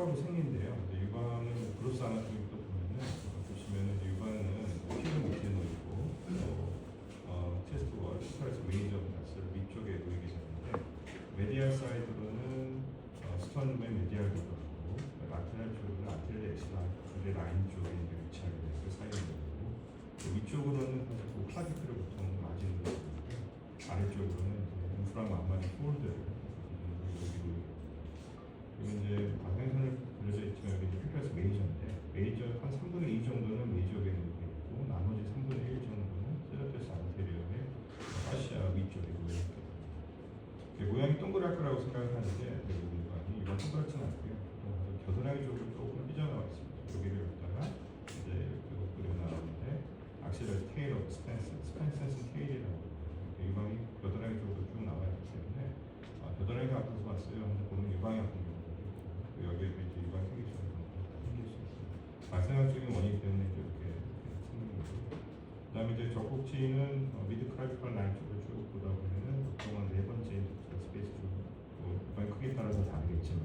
추가로 생긴데요. 유방은 그로스 아나토미부터 보면은 보시면은 유방은 피부 밑에 놓이고 체스트와 스트라이스 메이저 바슬 위쪽에 놓이게 되는데 메디알 사이드로는 스턴의 메디알 부분하고 라테랄 쪽으로는 아틀레 엑스라의 라인 쪽에 위치하게 돼서 사이에 놓이고 위쪽으로는 사실 클라비클을 보통 맞이는 거고요. 아래쪽으로는 인프라 만만의 폴드를 여기 이제 방향선을 그려져 있지만 여기 휘플러스 메이저인데 메이저 한 3분의 2 정도는 메이저 ቬ인에 있고 나머지 3분의 1 정도는 세라토스 안테리어의 파시아 위쪽에 놓여 있게 됩니다. 모양이 동그랄 거라고 생각을 하는데 이건 동그랗지는 않고요. 겨드랑이 쪽으로 조금 삐져나와 있습니다. 여기를 갖다가 이제 그려 나오는데 악셀러리 테일 오브 스펜센스 테일이라고 유방이 겨드랑이 쪽으로 쭉 나와 있기 때문에 겨드랑이가 아파서 왔어요. 근데 보면 유방이 아픈 경우 여기에 이제 유방 생기처럼 생길 수 있습니다. 발생학적인 원인 때문에 이렇게 생기는 거고요. 그다음에 이제 젖꼭지는 미드 크라이컬 라인 쪽을 쭉 보다 보면은 보통은 네 번째 스페이스 쪽 유방의 크기에 따라서 다르겠지만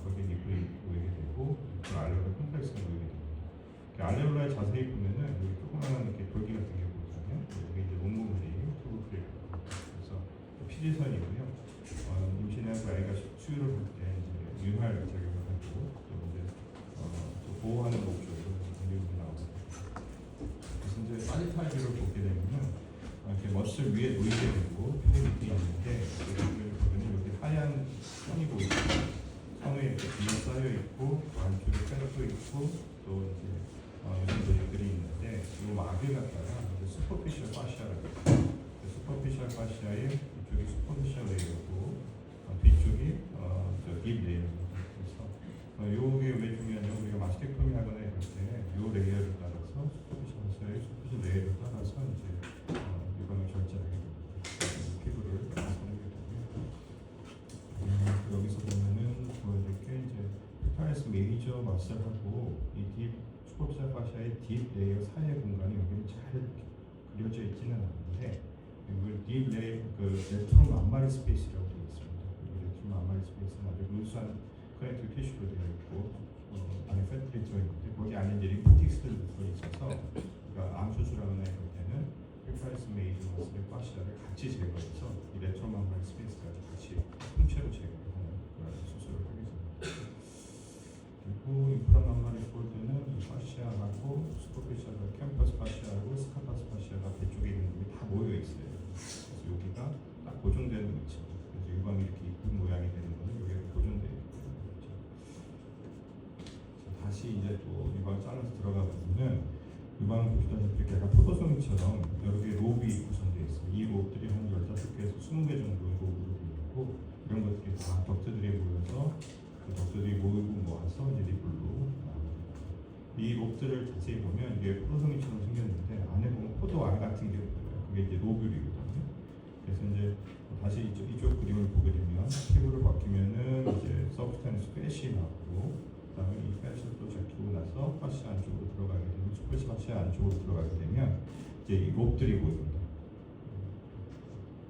거기에 니플이 놓이게 되고 알레올라의 콤플렉스가 놓이게 됩니다. 알레올라에 자세히 보면은 여기 조그마한 이렇게 돌기 같은 게 보이잖아요. 여기 이제 온몸이 투브크레 그래서 피지선이고요. 임신한 아이가 수유를 할 때 윤활 작용을 하고 또 이제 보호하는 목적으로 공격이 나옵니다. 그래서 이제 사니타이즈를 보게 되면은 이렇게 머슬 위에 놓이게 되고 팬이 밑에 있는데 여기를 보면 여기 하얀 선이 보이고 선에 이렇게 쌓여 있고 안쪽에 팬도 있고 또 이제 이런 조직들이 있는데 이 막을 갖다가 슈퍼피셜 파시아라고 해요. 슈퍼피셜 파시아의 이쪽이 슈퍼피셜 레이어고 뒤쪽이 딥 레이어입니다. 그래서 요게 왜 중요하냐면 우리가 마스텍토미 하거나 이럴 때 요 레이어를 따라서 슈퍼피셜 레이어를 따라서 이제 유방을 절제하게 됩니다. 피부를 나타내게 되고요. 여기서 보면은 이렇게 이제 퓨타레스 메이저 마셀하고 이 딥 슈퍼피셜 파시아의 딥 레이어 사이의 공간이 여기는 잘 그려져 있지는 않는데 이걸 딥 레이어 레트로 만마리 스페이스라고 되어 있습니다. 만마리 스페이스는 아주 루스한 커넥티브 티슈로 되어 있고 안에 팬들이 들어있는데 거기 안에 이제 리포틱스들이 들어있어서 그러니까 암 수술하거나 이럴 때는 퓨타레스 메이저 마셀의 파시아를 같이 제거해서 이 레트로 만마리 스페이스까지 같이 통째로 제거하는 그런 수술을 하게 됩니다. 그리고 인프라만마리 폴드는 파시아하고 슈퍼피셜 캠퍼스 파시아하고 스카파스 파시아가 배쪽에 있는 게 다 모여 있어요. 그래서 여기가 딱 고정되는 위치입니다. 그래서 유방이 이렇게 이쁜 모양이 되는 거는 여기가 고정되어 있는 거죠. 다시 이제 또 유방 잘라서 들어가 보면은 유방을 보시다시피 이렇게 약간 포도송이처럼 여러 개의 롭이 구성되어 있어요. 이 롭들이 한 15개에서 20개 정도의 롭으로 되어 있고 이런 것들이 다 덕트들이 모여서 그 덕트들이 모아서 이제 리플로 나옵니다. 이 롭들을 자세히 보면 이게 포도송이처럼 생겼는데 안에 보면 포도 알 같은 게 보여요. 그게 이제 로뷸이거든요. 그래서 이제 다시 이쪽 그림을 보게 되면 피부를 벗기면은 이제 서브스탄스 팻이 나오고 그다음에 이 팻을 또 제끼고 나서 파시 안쪽으로 들어가게 되면 슈퍼시 파시 안쪽으로 들어가게 되면 이제 이 롭들이 보입니다.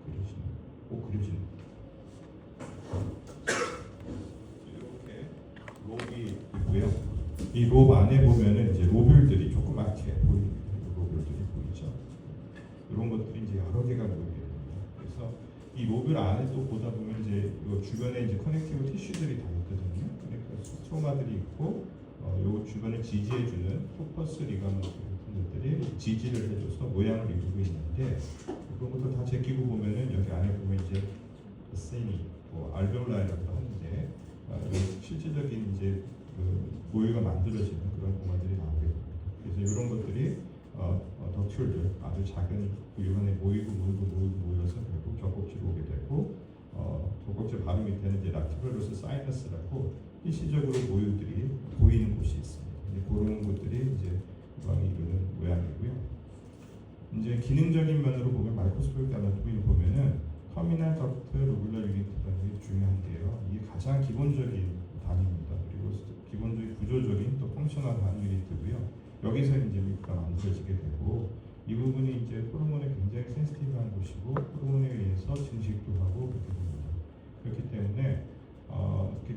그려지는 이렇게 롭이 있고요. 이 롭 안에 보면은 이제 로뷸들이 조그맣게 보입니다. 로뷸들이 보이죠. 이런 것들이 이제 여러 개가 모이게 됩니다. 그래서 이 로뷸 안에 또 보다 보면 이제 이 주변에 이제 커넥티브 티슈들이 다 있거든요. 그러니까 스트로마들이 있고 요 주변을 지지해주는 토퍼스 리가먼트 같은 것들이 지지를 해줘서 모양을 이루고 있는데 그런 것도 다 제끼고 보면은 여기 안에 보면 이제 세니, 알베올라이라고 하는데 실제적인 이제 모유가 만들어지는 그런 공간들이 나오게 됩니다. 그래서 이런 것들이 덕출들 아주 작은 유관에 모여서 결국 젖꼭지로 오게 되고 젖꼭지 바로 밑에는 이제 라티브로스 사이너스라고 일시적으로 모유들이 보이는 곳이 있습니다. 그런 것들이 이제 유방이 이루는 모양이고요. 이제 기능적인 면으로 보면 마이크로스코픽 아나토미를 보면은 터미널 덕트 로뷸러 유니트라는 게 중요한데요. 이게 가장 기본적인 단위입니다. 그리고 기본적인 구조적인 또 펑셔널한 유니트고요. 여기서 이제 미가 만들어지게 되고 이 부분이 이제 호르몬에 굉장히 센시티브한 곳이고 호르몬에 의해서 증식도 하고 그렇게 됩니다. 그렇기 때문에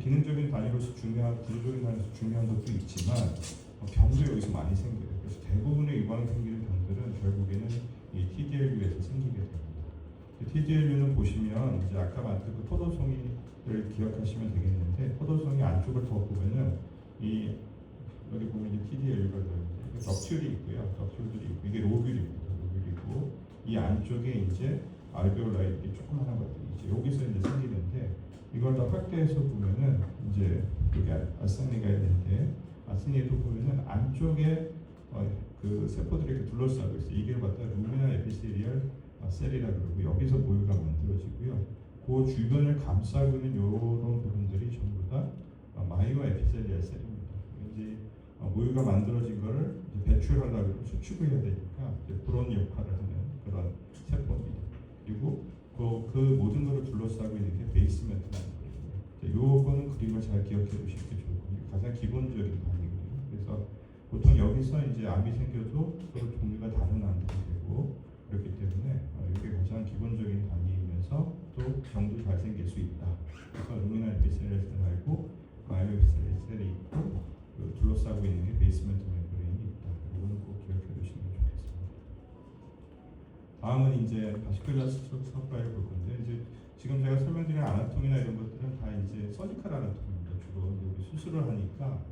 기능적인 단위로서 중요한 구조적인 단위로서 중요한 것도 있지만 병도 여기서 많이 생겨요. 그래서 대부분의 유방에 생기는 병들은 결국에는 이 TDLU에서 생기게 됩니다. TDLU는 보시면 이제 아까 말했던 그 포도송이를 기억하시면 되겠는데 포도송이 안쪽을 더 보면은 이 여기 보면 이제 TDLU가 덕출이 있고요. 덕출들이 있고 이게 로뷸입니다. 로뷸이고 이 안쪽에 이제 알베올라이들이 조그마한 것들이 이제 여기서 이제 생기는데 이걸 더 확대해서 보면은 이제 여기 아스니가 있는데 아스니에도 보면은 안쪽에 그 세포들이 이렇게 둘러싸고 있어요. 이게 갖다 루미나 에피세리얼 셀이라 그러고 여기서 모유가 만들어지고요. 그 주변을 감싸고 있는 이런 부분들이 전부 다 마이오 에피셀리얼 셀입니다. 이제 모유가 만들어진 거를 배출하려고 수축을 해야 되니까 그런 역할을 하는 그런 세포입니다. 그리고 그 모든 것을 둘러싸고 있는 게 베이스멘트라는 거예요. 요거는 그림을 잘 기억해 두시는 게 좋을 겁니다. 가장 기본적인 단위거든요. 그래서 보통 여기서 이제 암이 생겨도 서로 종류가 다른 암들이 되고 그렇기 때문에 이게 가장 기본적인 단위이면서 또 병도 잘 생길 수 있다. 그래서 루미널 에피셀리셀하고 마이오 에피셀리셀이 있고 둘러싸고 있는 게 베이스멘트 멤브레인이 있다. 이거는 꼭 기억해 두시면 좋겠습니다. 다음은 이제 바시큘라 스트로크 서플라이를 볼 건데 이제 지금 제가 설명드린 아나토미나 이런 것들은 다 이제 서지컬 아나토미입니다. 주로 여기 수술을 하니까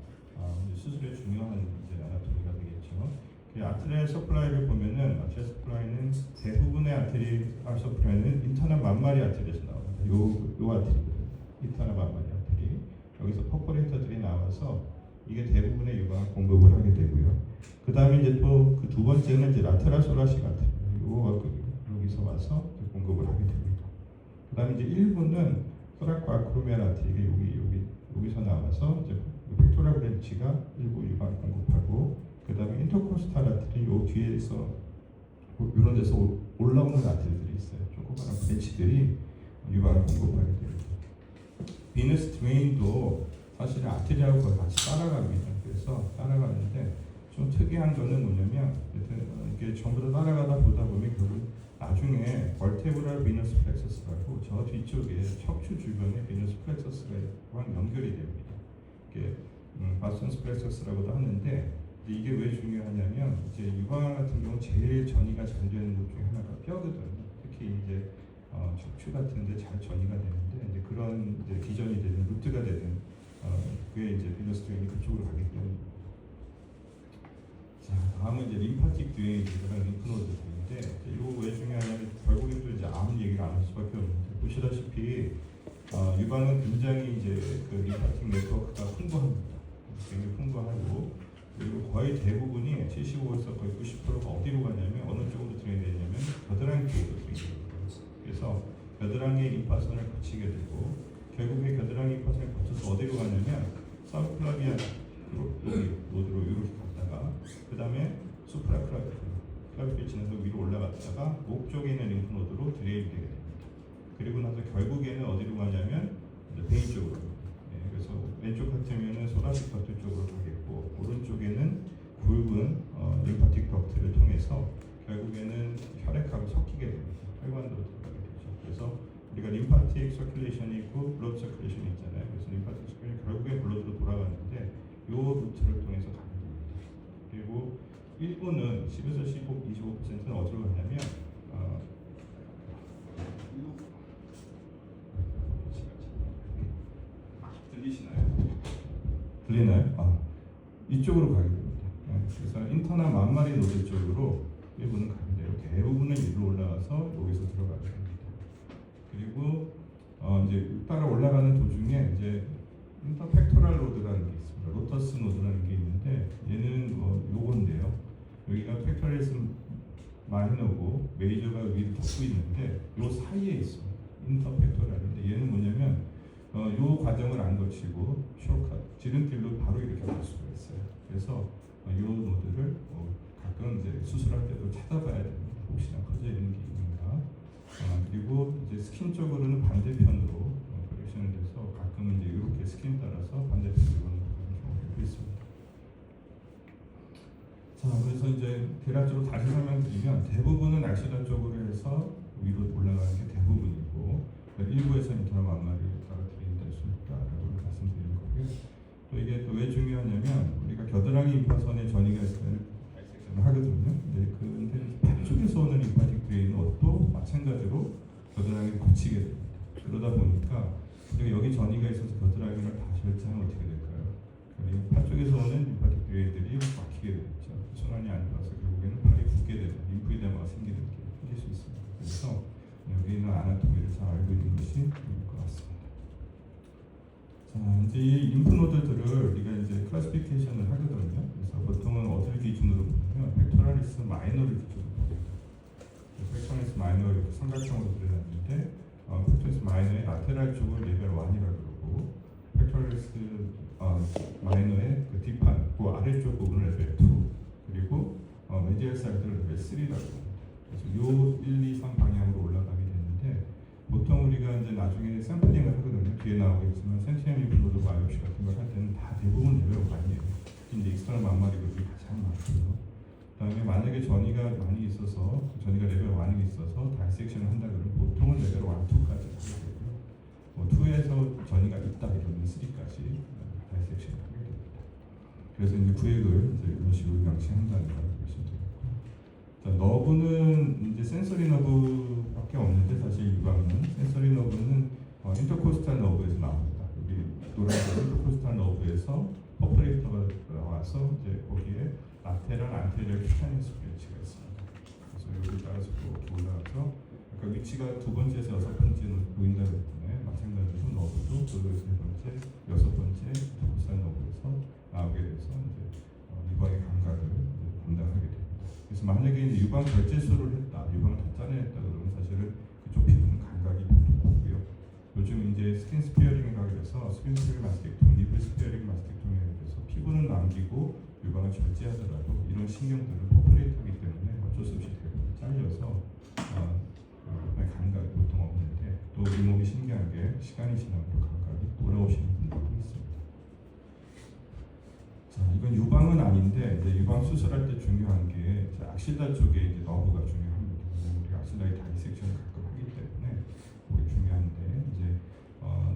수술의 중요한 이제 아나토미가 되겠죠. 아트리얼 서플라이를 보면은 아트리얼 서플라이는 대부분의 아트리얼 서플라이는 인터널 만마리 아트리에서 나옵니다. 요 아트리거든요. 인터널 만마리 아트리. 여기서 퍼포레이터들이 나와서 이게 대부분의 유방을 공급을 하게 되고요. 그 다음에 이제 또 그 두 번째는 이제 라테랄 소라식 아트리. 요거 여기서 와서 공급을 하게 됩니다. 그 다음에 이제 일부는 소라코 아크로미알 아트리가 여기서 나와서 이제 팩토랄 브랜치가 일부 유방을 공급하고 그 다음에 인터코스탈 아트리 요 뒤에서 이런 데서 올라오는 아트리들이 있어요. 조그마한 브랜치들이 유방을 공급하게 됩니다. 비너스 드웨인도 사실 아트리하고 거의 같이 따라갑니다. 그래서 따라가는데 좀 특이한 거는 뭐냐면 이게 전부 다 따라가다 보다 보면 결국 나중에 벌테브랄 비너스 플렉서스라고 저 뒤쪽에 척추 주변에 비너스 플렉서스랑 연결이 됩니다. 이게 바슨스 플렉서스라고도 하는데 이게 왜 중요하냐면 이제 유방 같은 경우 제일 전이가 잘 되는 것 중에 하나가 뼈거든요. 특히 이제 척추 같은데 잘 전이가 되는데 이제 그런 이제 기전이 되는 루트가 되는 그게 이제 비너스 드웨인이 그쪽으로 가기 때문입니다. 자, 다음은 이제 림파틱 드웨인이랑 림프노드인데 이거 왜 중요하냐면 결국엔 또 이제 암 얘기를 안 할 수밖에 없는데 보시다시피 유방은 굉장히 이제 그 림파틱 네트워크가 풍부합니다. 굉장히 풍부하고 그리고 거의 대부분이 75에서 거의 90%가 어디로 가냐면 어느 쪽으로 드레인되냐면 겨드랑이 쪽으로 드레인됩니다. 그래서 겨드랑이의 림파선을 거치게 되고 결국에 겨드랑이 림파선을 거쳐서 어디로 가냐면 사우클라비안 여기 노드로 이렇게 갔다가 그 다음에 수프라클라비안 지나서 위로 올라갔다가 목 쪽에 있는 림프노드로 드레인되게 됩니다. 그리고 나서 결국에는 어디로 가냐면 베인 쪽으로. 그래서 왼쪽 같으면은 소라식 덕트 쪽으로 가겠고 오른쪽에는 굵은 림파틱 덕트를 통해서 결국에는 혈액하고 섞이게 됩니다. 혈관으로 들어가게 되죠. 그래서 우리가 림파틱 서큘레이션이 있고 블러드 서큘레이션이 있잖아요. 그래서 림파틱 서큘레이션 결국에 블러드로 돌아가는데 이 루트를 통해서 가게 됩니다. 그리고 일부는 10에서 25%는 어디로 가냐면 들리나요? 이쪽으로 가게 됩니다. 그래서 인터널 만마리 노드 쪽으로 일부는 가게 되고 대부분은 위로 올라가서 여기서 들어가게 됩니다. 그리고 이제 따라 올라가는 도중에 이제 인터펙토랄 로드라는 게 있습니다. 로터스 노드라는 게 있는데 얘는 요건데요. 여기가 팩토리스 마이너고 메이저가 위를 덮고 있는데 요 사이에 있습니다. 인터펙토랄인데 얘는 뭐냐면 요 과정을 안 거치고 쇼컷 지름길로 바로 이렇게 갈 수가 있어요. 그래서 요 노드를 가끔 이제 수술할 때도 찾아봐야 됩니다. 혹시나 커져 있는 게 있는가. 그리고 이제 스킨 쪽으로는 반대편으로 프로젝션이 돼서 가끔은 이제 이렇게 스킨 따라서 반대편으로 가는 경우도 있습니다. 자, 그래서 이제 대략적으로 다시 설명드리면 대부분은 악시다 쪽으로 해서 위로 올라가는 게 대부분이고 일부에서 인터널 만마리 따라 드린다 수 있다라고 말씀드립니다. 겨드랑이 임파선에 전이가 있으면 다이섹션을 하거든요. 근데 팔 쪽에서 오는 림파틱 드레인 옷도 마찬가지로 겨드랑이를 거치게 됩니다. 그러다 보니까 우리가 여기 전이가 있어서 겨드랑이를 다 절제하면 어떻게 될까요? 팔 쪽에서 오는 림파틱 드레인들이 막히게 되겠죠. 순환이 안 들어서 결국에는 팔이 붓게 되는 림프이데마가 생기는 게 생길 수 있습니다. 그래서 여기 있는 아나토미를 잘 알고 있는 것이 좋을 것 같습니다. 자, 이제 이 림프노드들을 우리가 이제 클래시피케이션을 하거든요. 그래서 보통은 어디를 기준으로 보냐면 벡토라리스 마이너를 기준으로 봅니다. 벡토라리스 마이너를 이렇게 삼각형으로 그려놨는데 벡토라리스 마이너의 라테랄 쪽을 레벨 1이라고 그러고 벡토라리스 마이너의 그 뒷판, 그 아래쪽 부분을 레벨 2 그리고 메디얼 사이드를 레벨 3라고 합니다. 그래서 요 1, 2, 3 방향으로 올라가게 되는데 보통 우리가 이제 나중에 샘플링을 하거든요. 뒤에 나오겠지만 센티엠 림프노드 바이옵시 같은 걸 할 때는 다 대부분 레벨 1이에요. 특히 이제 익스터널 만마리그들이 가장 많고요. 그다음에 만약에 전이가 많이 있어서 전이가 레벨 1이 있어서 다이섹션을 한다 그러면 보통은 레벨 1, 2까지 하게 되고요. 2에서 전이가 있다 이러면 3까지 다이섹션을 하게 됩니다. 그래서 이제 구획을 이제 이런 식으로 명칭한다는 걸 보시면 되겠고. 자, 너브는 이제 센서리 너브밖에 없는데 사실 유방은 센서리 너브는 인터코스탈 너브에서 나옵니다. 여기 노란색 인터코스탈 너브에서 퍼퍼레이터가 나와서 이제 거기에 라테랄, 안테리얼 큐타니스 브랜치가 있습니다. 그래서 여기 따라서 이렇게 올라가서 그러니까 위치가 두 번째에서 여섯 번째로 보인다고 했잖아요. 마찬가지로 너브도 세 번째, 여섯 번째 인터코스탈 너브에서 나오게 돼서 이제 유방의 감각을 담당하게 됩니다. 그래서 만약에 이제 유방 결제술을 했다, 유방을 다 짜내냈다 그러면 사실은 그쪽 피부는 감각이 두껍고요. 요즘 이제 스킨 스피어링이라고 해서 스킨 스피어링 마스텍토미, 리플 스피어링 마스텍토미라고 해서 피부는 남기고 유방을 절제하더라도 이런 신경들은 퍼퍼레이터이기 때문에 어쩔 수 없이 대부분 잘려서 감각이 보통 없는데 또 우리 몸이 신기한 게 시간이 지나면 감각이 돌아오시는 분들도 있습니다. 자, 이건 유방은 아닌데 이제 유방 수술할 때 중요한 게 악실라 쪽에 이제 너브가 중요합니다. 우리가 악실라의 다이섹션을 가끔 하기 때문에 그게 중요한데 이제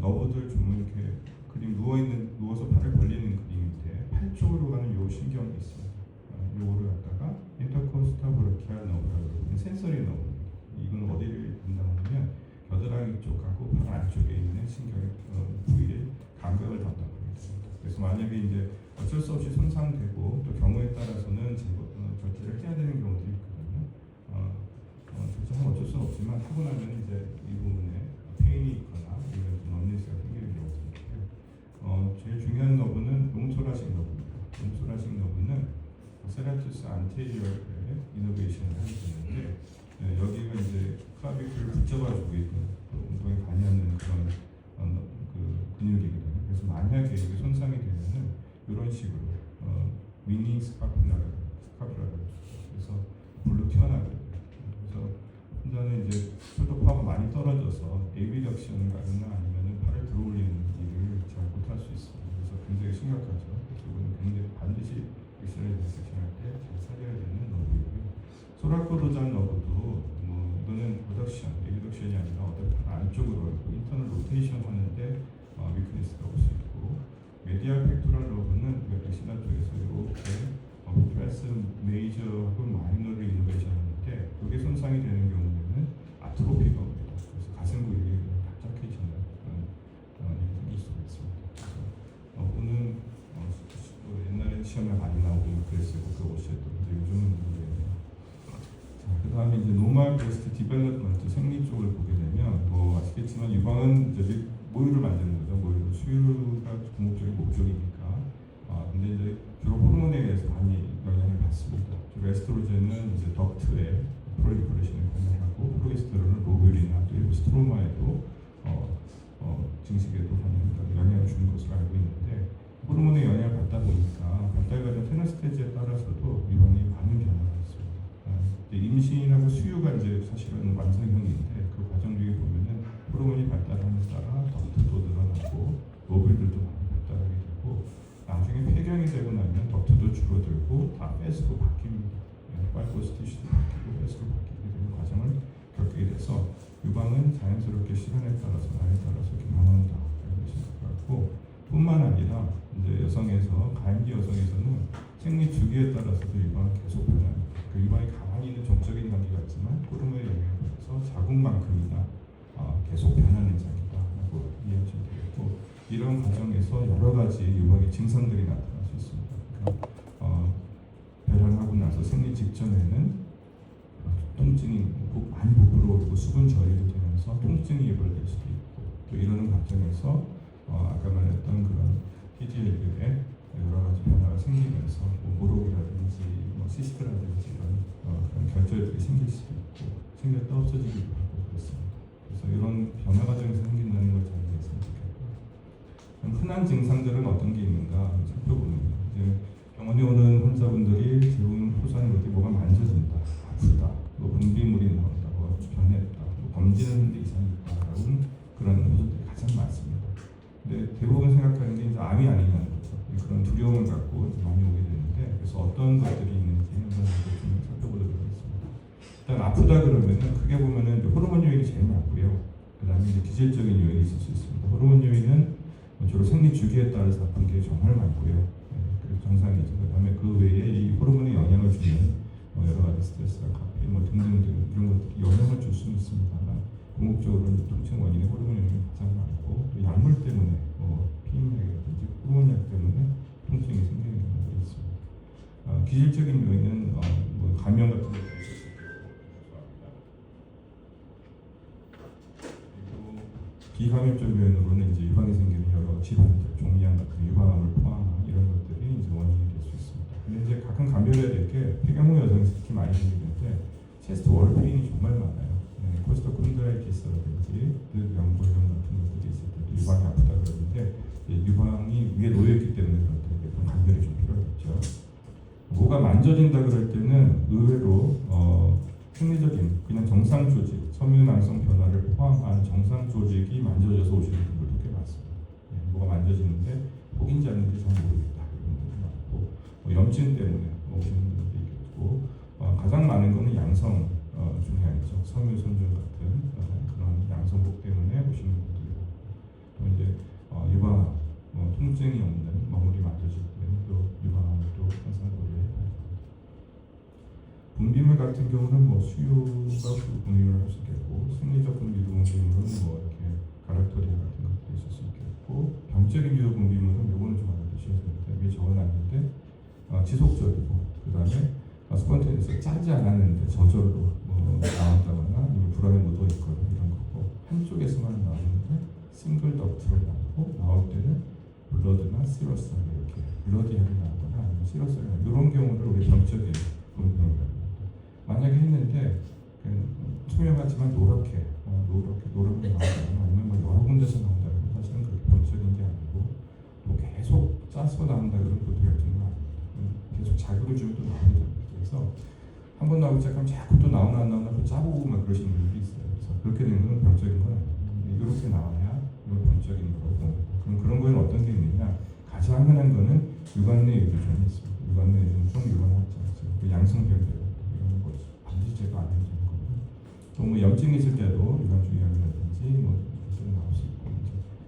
너브들 좀 이렇게 그림 누워서 팔을 벌리는 그림인데 팔 쪽으로 가는 요 신경이 있습니다. 요거를 갖다가 인터코스탈 브라키알 너브라고 그러고 센서리 너브입니다. 이건 어디를 담당하냐면 겨드랑이 쪽하고 팔 안쪽에 있는 신경의 부위의 감각을 담당합니다. 그래서 만약에 이제 어쩔 수 없이 손상되고 또 경우에 따라서는 절제를 해야 되는 경우들이 있거든요. 절제하면 어쩔 수는 없지만 하고 나면 이제 이 부분에 페인이 있거나 아니면 넌니스가 생기는 경우들이 있고요. 제일 중요한 너브는 롱토라식 너브입니다. 롱토라식 너브는 세라투스 안테리얼의 이너베이션을 하게 되는데 여기가 이제 클라비클을 붙잡아주고 있고 운동에 관여하는 그런 근육이거든요. 그래서 만약에 이게 손상이 되면은 이런 식으로 윙잉 스카푸라가 그래서 불로 튀어나가요. 그래서 혼자는 이제 혈도파가 많이 떨어져서 에비덕션을 가거나 아니면은 팔을 들어올리는 일을 잘 못할 수 있습니다. 그래서 굉장히 심각하죠. 그래서 이거는 굉장히 반드시 엑스레이 디섹션 할 때 잘 살려야 되는 너브이고요. 소라코도잔 너브도 이거는 에비덕션이 아니라 어떤 팔 안쪽으로 인터널 로테이션 하는데 위크니스가 올 수 있고 메디얼 펙토랄 러브는 백신화 쪽에서 이렇게 프레스 메이저하고 마이너를 이노베이션 하는데 이게 손상이 되는 경우에는 아트로피가 옵니다. 그래서 가슴 근육이 답답해지는 그런 일이 생길 수가 있습니다. 그래서 러브는 옛날에 시험에 많이 나오고 그랬어요. 그 옷에도 근데 요즘은 모르겠네요. 그 다음에 이제 노멀 브레스트 디벨롭먼트 생리 쪽을 보게 되면 아시겠지만 유방은 이제 모유를 만드는 거죠. 모유를 수유가 궁극적인 목적이니까. 근데 이제 주로 호르몬에 의해서 많이 영향을 받습니다. 주로 에스트로겐은 이제 덕트에 프롤리퍼레이션에 관여하고 프로게스테론은 로뷸리나 또 일부 스트로마에도 증식에도 영향을 주는 것으로 알고 있는데 호르몬의 영향을 받다 보니까 발달 과정 테너스테지에 따라서도 유방이 많은 변화가 있습니다. 임신하고 수유가 이제 사실은 완성형인데 그 과정 중에 보면은 호르몬이 발달하는 따라 덕트도 늘어나고 로뷸들도 많이 발달하게 되고 나중에 폐경이 되고 나면 덕트도 줄어들고 다 뺏으로 바뀝니다. 빨고스 티슈도 바뀌고 뺏으로 바뀌게 되는 과정을 겪게 돼서 유방은 자연스럽게 시간에 따라서 나이에 따라서 이렇게 변한다 이런 것이 같고 또 뿐만 아니라 이제 여성에서 가임기 여성에서는 생리 주기에 따라서도 유방이 계속 변합니다. 그 유방이 가만히 있는 정적인 관계가 있지만 호르몬의 영향을 받아서 자궁만큼이나 계속 변하는 장이다라고 이해하시면 되겠고, 이런 과정에서 여러 가지 유방의 증상들이 나타날 수 있습니다. 그러니까 배란하고 나서 생리 직전에는 통증이 많이 부풀어 오르고 수분 저리도 되면서 통증이 유발될 수도 있고, 또 이러는 과정에서 아까 말했던 그런 PGL들의 여러 가지 변화가 생기면서 모록이라든지 시스트라든지 그런 결절들이 생길 수도 있고 생겼다 없어지기도 하고 그렇습니다. 그래서 이런 변화 과정에서 생긴다는 걸 잘 이해했으면 좋겠고요. 흔한 증상들은 어떤 게 있는가 살펴보면, 이제 병원에 오는 환자분들이 대부분 호소하는 것들이 뭐가 만져진다, 아프다, 분비물이 나온다, 변했다, 검지는 데 이상이 있다라는 그런 호소들이 가장 많습니다. 근데 대부분 생각하는 게 이제 암이 아니냐는 거죠. 그런 두려움을 갖고 많이 오게 되는데, 그래서 어떤 것들이 있는지 한번 좀 살펴보도록 하겠습니다. 일단 아프다 그러면은 크게 보면은 호르몬 요인이 제일 많고요. 그다음에 이제 기질적인 요인이 있을 수 있습니다. 호르몬 요인은 주로 생리 주기에 따라서 아픈 게 정말 많고요. 그래서 정상이죠. 그다음에 그 외에 이 호르몬에 영향을 주는 여러 가지 스트레스나 카페인 등등등 이런 것들이 영향을 줄 수는 있습니다만, 궁극적으로는 통증 원인이 호르몬 영향이 가장 많고, 또 약물 때문에 피임약이라든지 호르몬약 때문에 통증이 생기는 경우가 있습니다. 기질적인 요인은 감염 같은 게 있을 수 있고, 그리고 비감염적 요인으로는 이제 유방에 생기는 여러 질환들, 종양 같은 유방암을 포함한 이런 것들이 이제 원인이 될 수 있습니다. 근데 이제 가끔 감별해야 될 게 폐경후 여성에서 특히 많이 생기는데 체스트 월 페인이 정말 많아요. 코스토콘드라이티스라든지 늑연골 이런 같은 것들이 있을 때도 유방이 아프다 그러는데, 유방이 위에 놓여있기 때문에 그런 감별이 좀 필요하겠죠. 뭐가 만져진다 그럴 때는 의외로 생리적인 그냥 정상 조직, 섬유낭성 변화를 포함한 정상 조직이 만져져서 오시는 분들도 꽤 많습니다. 뭐가 만져지는데 혹인지 아닌지 잘 모르겠다 이런 분들도 많고, 염증 때문에 오시는 분들도 있겠고, 가장 많은 거는 양성 중량이죠. 섬유 손전 같은 그런 양성복 때문에 오시는 분들이고, 또 이제 유방 통증이 없는 머물이 만져질 때는 또 유방암을 또 항상 고려해야 합니다. 분비물 같은 경우는 수유가 분비물을 할 수 있겠고, 생리적 분비류 분비물은 이렇게 가락토리아 같은 것도 있을 수 있겠고, 병적인 유효 분비물은 요거는 좀 알아두셔야 되는데 위에 적어놨는데 지속적이고, 그 다음에 스폰테니에서 짜지 않았는데 저절로 나온다거나 불안에 묻어 있거나 이런 거고, 한쪽에서만 나오는데 싱글 덕트로 나오고, 나올 때는 블러드나 시러스나 이렇게 블러디하게 나오거나 아니면 시러스가 이런 경우를 우리 병적인 분비물이라고 합니다. 만약에 했는데 투명하지만 노랗게 나온다거나 아니면 여러 군데서 나온다면 사실은 그렇게 병적인 게 아니고, 또 계속 짜서 나온다 그러면 보통혈증은 아닙니다. 계속 자극을 주면 또 나오는 겁니다. 그래서 한 번 나오기 시작하면 자꾸 또 나오나 안 나오나 또 짜보고 막 그러시는 분들이 있어요. 그래서 그렇게 되는 건 병적인 건 아닙니다. 이렇게 나와야 이건 병적인 거고, 그럼 그런 거에는 어떤 게 있느냐? 가장 흔한 거는 유관내 유두종이 있습니다. 유관내 유두종 유관하지 않습니다. 그 양성병들 이런 거 반드시 제거 안 해도 되는 거고, 또 염증이 있을 때도 유관주의염이라든지 좀 나올 수 있고,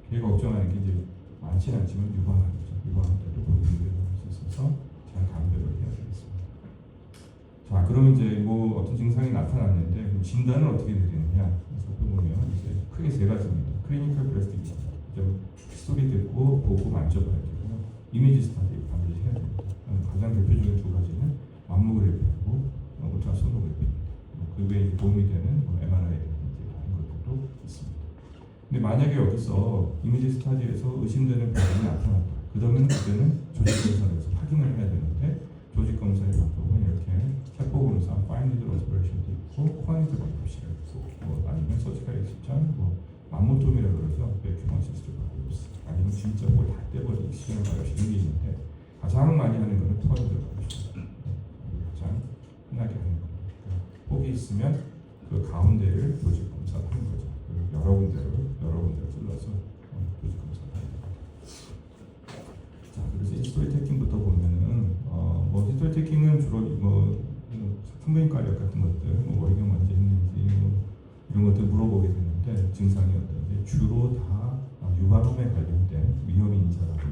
이제 걱정하는 게 이제 많지는 않지만 유방암이죠. 유방암 때도 분비물이 나올 수 있어서 잘 감별을 해야 되겠습니다. 자, 그럼 이제 어떤 증상이 나타났는데 그럼 진단은 어떻게 되느냐? 살펴보면 이제 크게 세 가지입니다. 클리니컬 브레스트 익션, 소리 듣고 보고 만져봐야 되고요. 이미지 스타디 반드시 해야 됩니다. 가장 대표적인 두 가지는 맘모그래피하고 울트라소노그래피입니다. 그 외에 도움이 되는 MRI라든지 다른 것들도 있습니다. 근데 만약에 여기서 이미지 스타디에서 의심되는 병이 나타났다. 그러면 그때는 조직 검사를 해서 확인을 해야 되는데, 조직 검사의 방법은 이렇게 세포 검사, 파인 니들 오퍼레이션도 있고, 코아니드 바이옵시가 있고, 아니면 서지컬 엑스전, 맘모톰이라고 그러죠. 백큐 시스트 바이옵시, 아니면 진짜 뭘 다 떼버리기 시간 바이옵시 이런 게 있는데, 가장 많이 하는 거는 코아니드 바이옵시입니다. 가장 흔하게 하는 겁니다. 폭이 있으면 그 가운데를 조직 검사를 하는 거죠. 여러 군데로 찔러서 조직 검사를 하는 겁니다. 자, 그래서 히스토리 테이킹부터 보면은 히스토리 테이킹은 주로 산부인과 력 같은 것들, 월경 언제 했는지 이런 것들 물어보게 되는데, 증상이 어떤지 주로 다 유방암에 관련된 위험 인자라고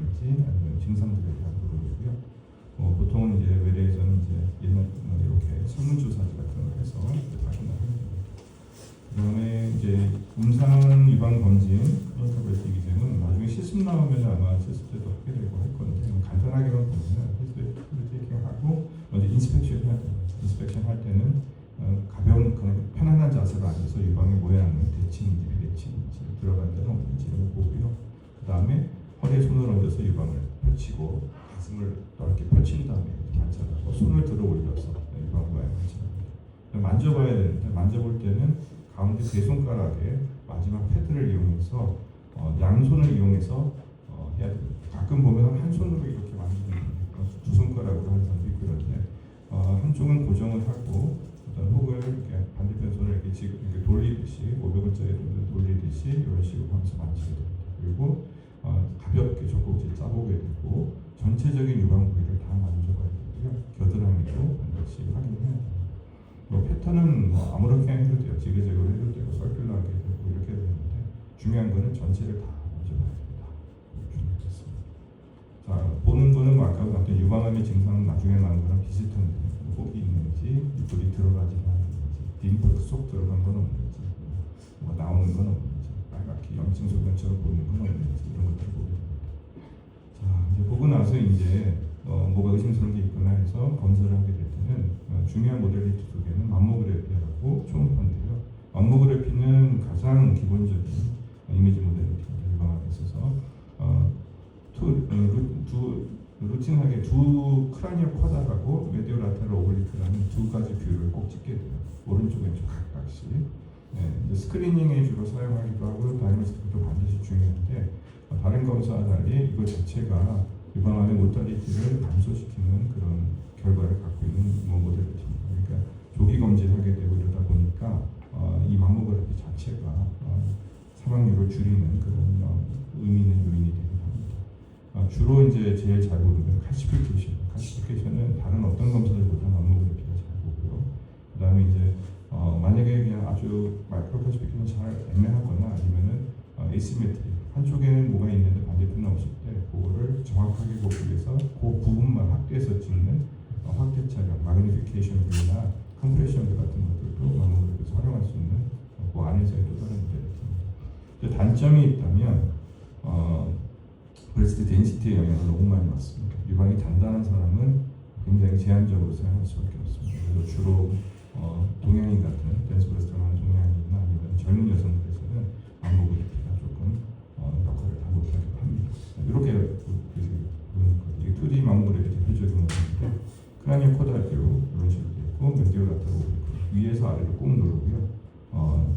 아마 쓸 때도 하게 되고 할 건데 간단하게만 보면은 테이킹하고 먼저 인스펙션 해야 됩니다. 인스펙션 할 때는 가벼운 그냥 편안한 자세로 앉아서 유방의 모양을 대칭인지 들어간 데는 없는지를 보고요. 그 다음에 허리에 손을 얹어서 유방을 펼치고 가슴을 넓게 펼친 다음에 앉아서 손을 들어 올려서 유방 모양을 만져봅니다. 만져봐야 되는데 만져볼 때는 가운데 세 손가락에 마지막 패드를 이용해서 양손을 이용해서 해야 됩니다. 가끔 보면 한 손으로 이렇게 만지는 두 손가락으로 하는 사람도 있고 그런데 한쪽은 고정을 하고 혹은 이렇게 반대편 손을 이렇게 지금 이렇게 돌리듯이 500원짜리 돌리듯이 이런 식으로 하면서 만지게 됩니다. 그리고 가볍게 젖꼭지를 짜보게 되고 전체적인 유방 부위를 다 만져봐야 되고요. 겨드랑이도 반드시 확인해야 됩니다. 패턴은 아무렇게 해도 돼요. 지그재그로 해도 되고 썰큘러하게 되고 이렇게 되는데 중요한 거는 전체를 다 만져봐야 된다. 중요했습니다. 자, 보는 거는 아까 봤던 유방암의 증상은 나중에 나온 거랑 비슷한데 혹이 있는지, 물이 들어가지 않는지, 림프 속 들어간 건 없는지, 나오는 건 없는지, 빨갛게 염증 소변처럼 보이는 건 없는지 이런 것들을 보게 됩니다. 자, 이제 보고 나서 이제 뭐가 의심스러운 게 있거나 해서 검사를 하게 될 때는 중요한 모델리티 두 개는 맘모그래피하고 초음파인데요. 맘모그래피는 가장 기본적인 이미지 모델리티입니다. 유방암에 있어서 루틴하게 두 크라니오 쿼다라고 메디오 라테럴 오블리크라는 두 가지 뷰를 꼭 찍게 돼요. 오른쪽 왼쪽 각각씩. 이제 스크리닝에 주로 사용하기도 하고 다이agnos틱도 반드시 중요한데 다른 검사와 달리 이거 자체가 유방암의 모탈리티를 감소시키는 그런 결과를 갖고 있는 모델리티입니다. 그러니까 조기 검진하게 되고 이러다 보니까 이 맘모그래피 자체가 사망률을 줄이는 그런 의미 있는 요인이 되기도 합니다. 주로 이제 제일 잘 보는 건 칼시피케이션은 다른 어떤 검사들보다 맘모그래피가 잘 보고요. 그 다음에 이제 만약에 그냥 아주 마이크로 칼시피케이션 잘 애매하거나 아니면은 에시메트리 한쪽에는 뭐가 있는데 반대편은 없을 때 그거를 정확하게 보기 위해서 그 부분만 확대해서 찍는 확대 촬영, 마그니피케이션 뷰나 컴프레션 뷰 같은 것들도 맘모그래피에서 활용할 수 있는 그 안에서의 또 다른 모델입니다. 단점이 있다면 브레스트 덴시티의 영향을 너무 많이 받습니다. 유방이 단단한 사람은 굉장히 제한적으로 사용할 수밖에 없습니다. 그래서 주로 동양인 같은 댄스 브레스트를 하는 동양인이나 아니면 젊은 여성들에서는 맘모그래피가 조금 역할을 다 못하기도 합니다. 이렇게 이게 2D 맘모그래피 대표적인 모델인데 크라니오 쿼드라피로 이런 식으로 되어 있고 메디오 라테럴 위에서 아래로 꾹 누르고요.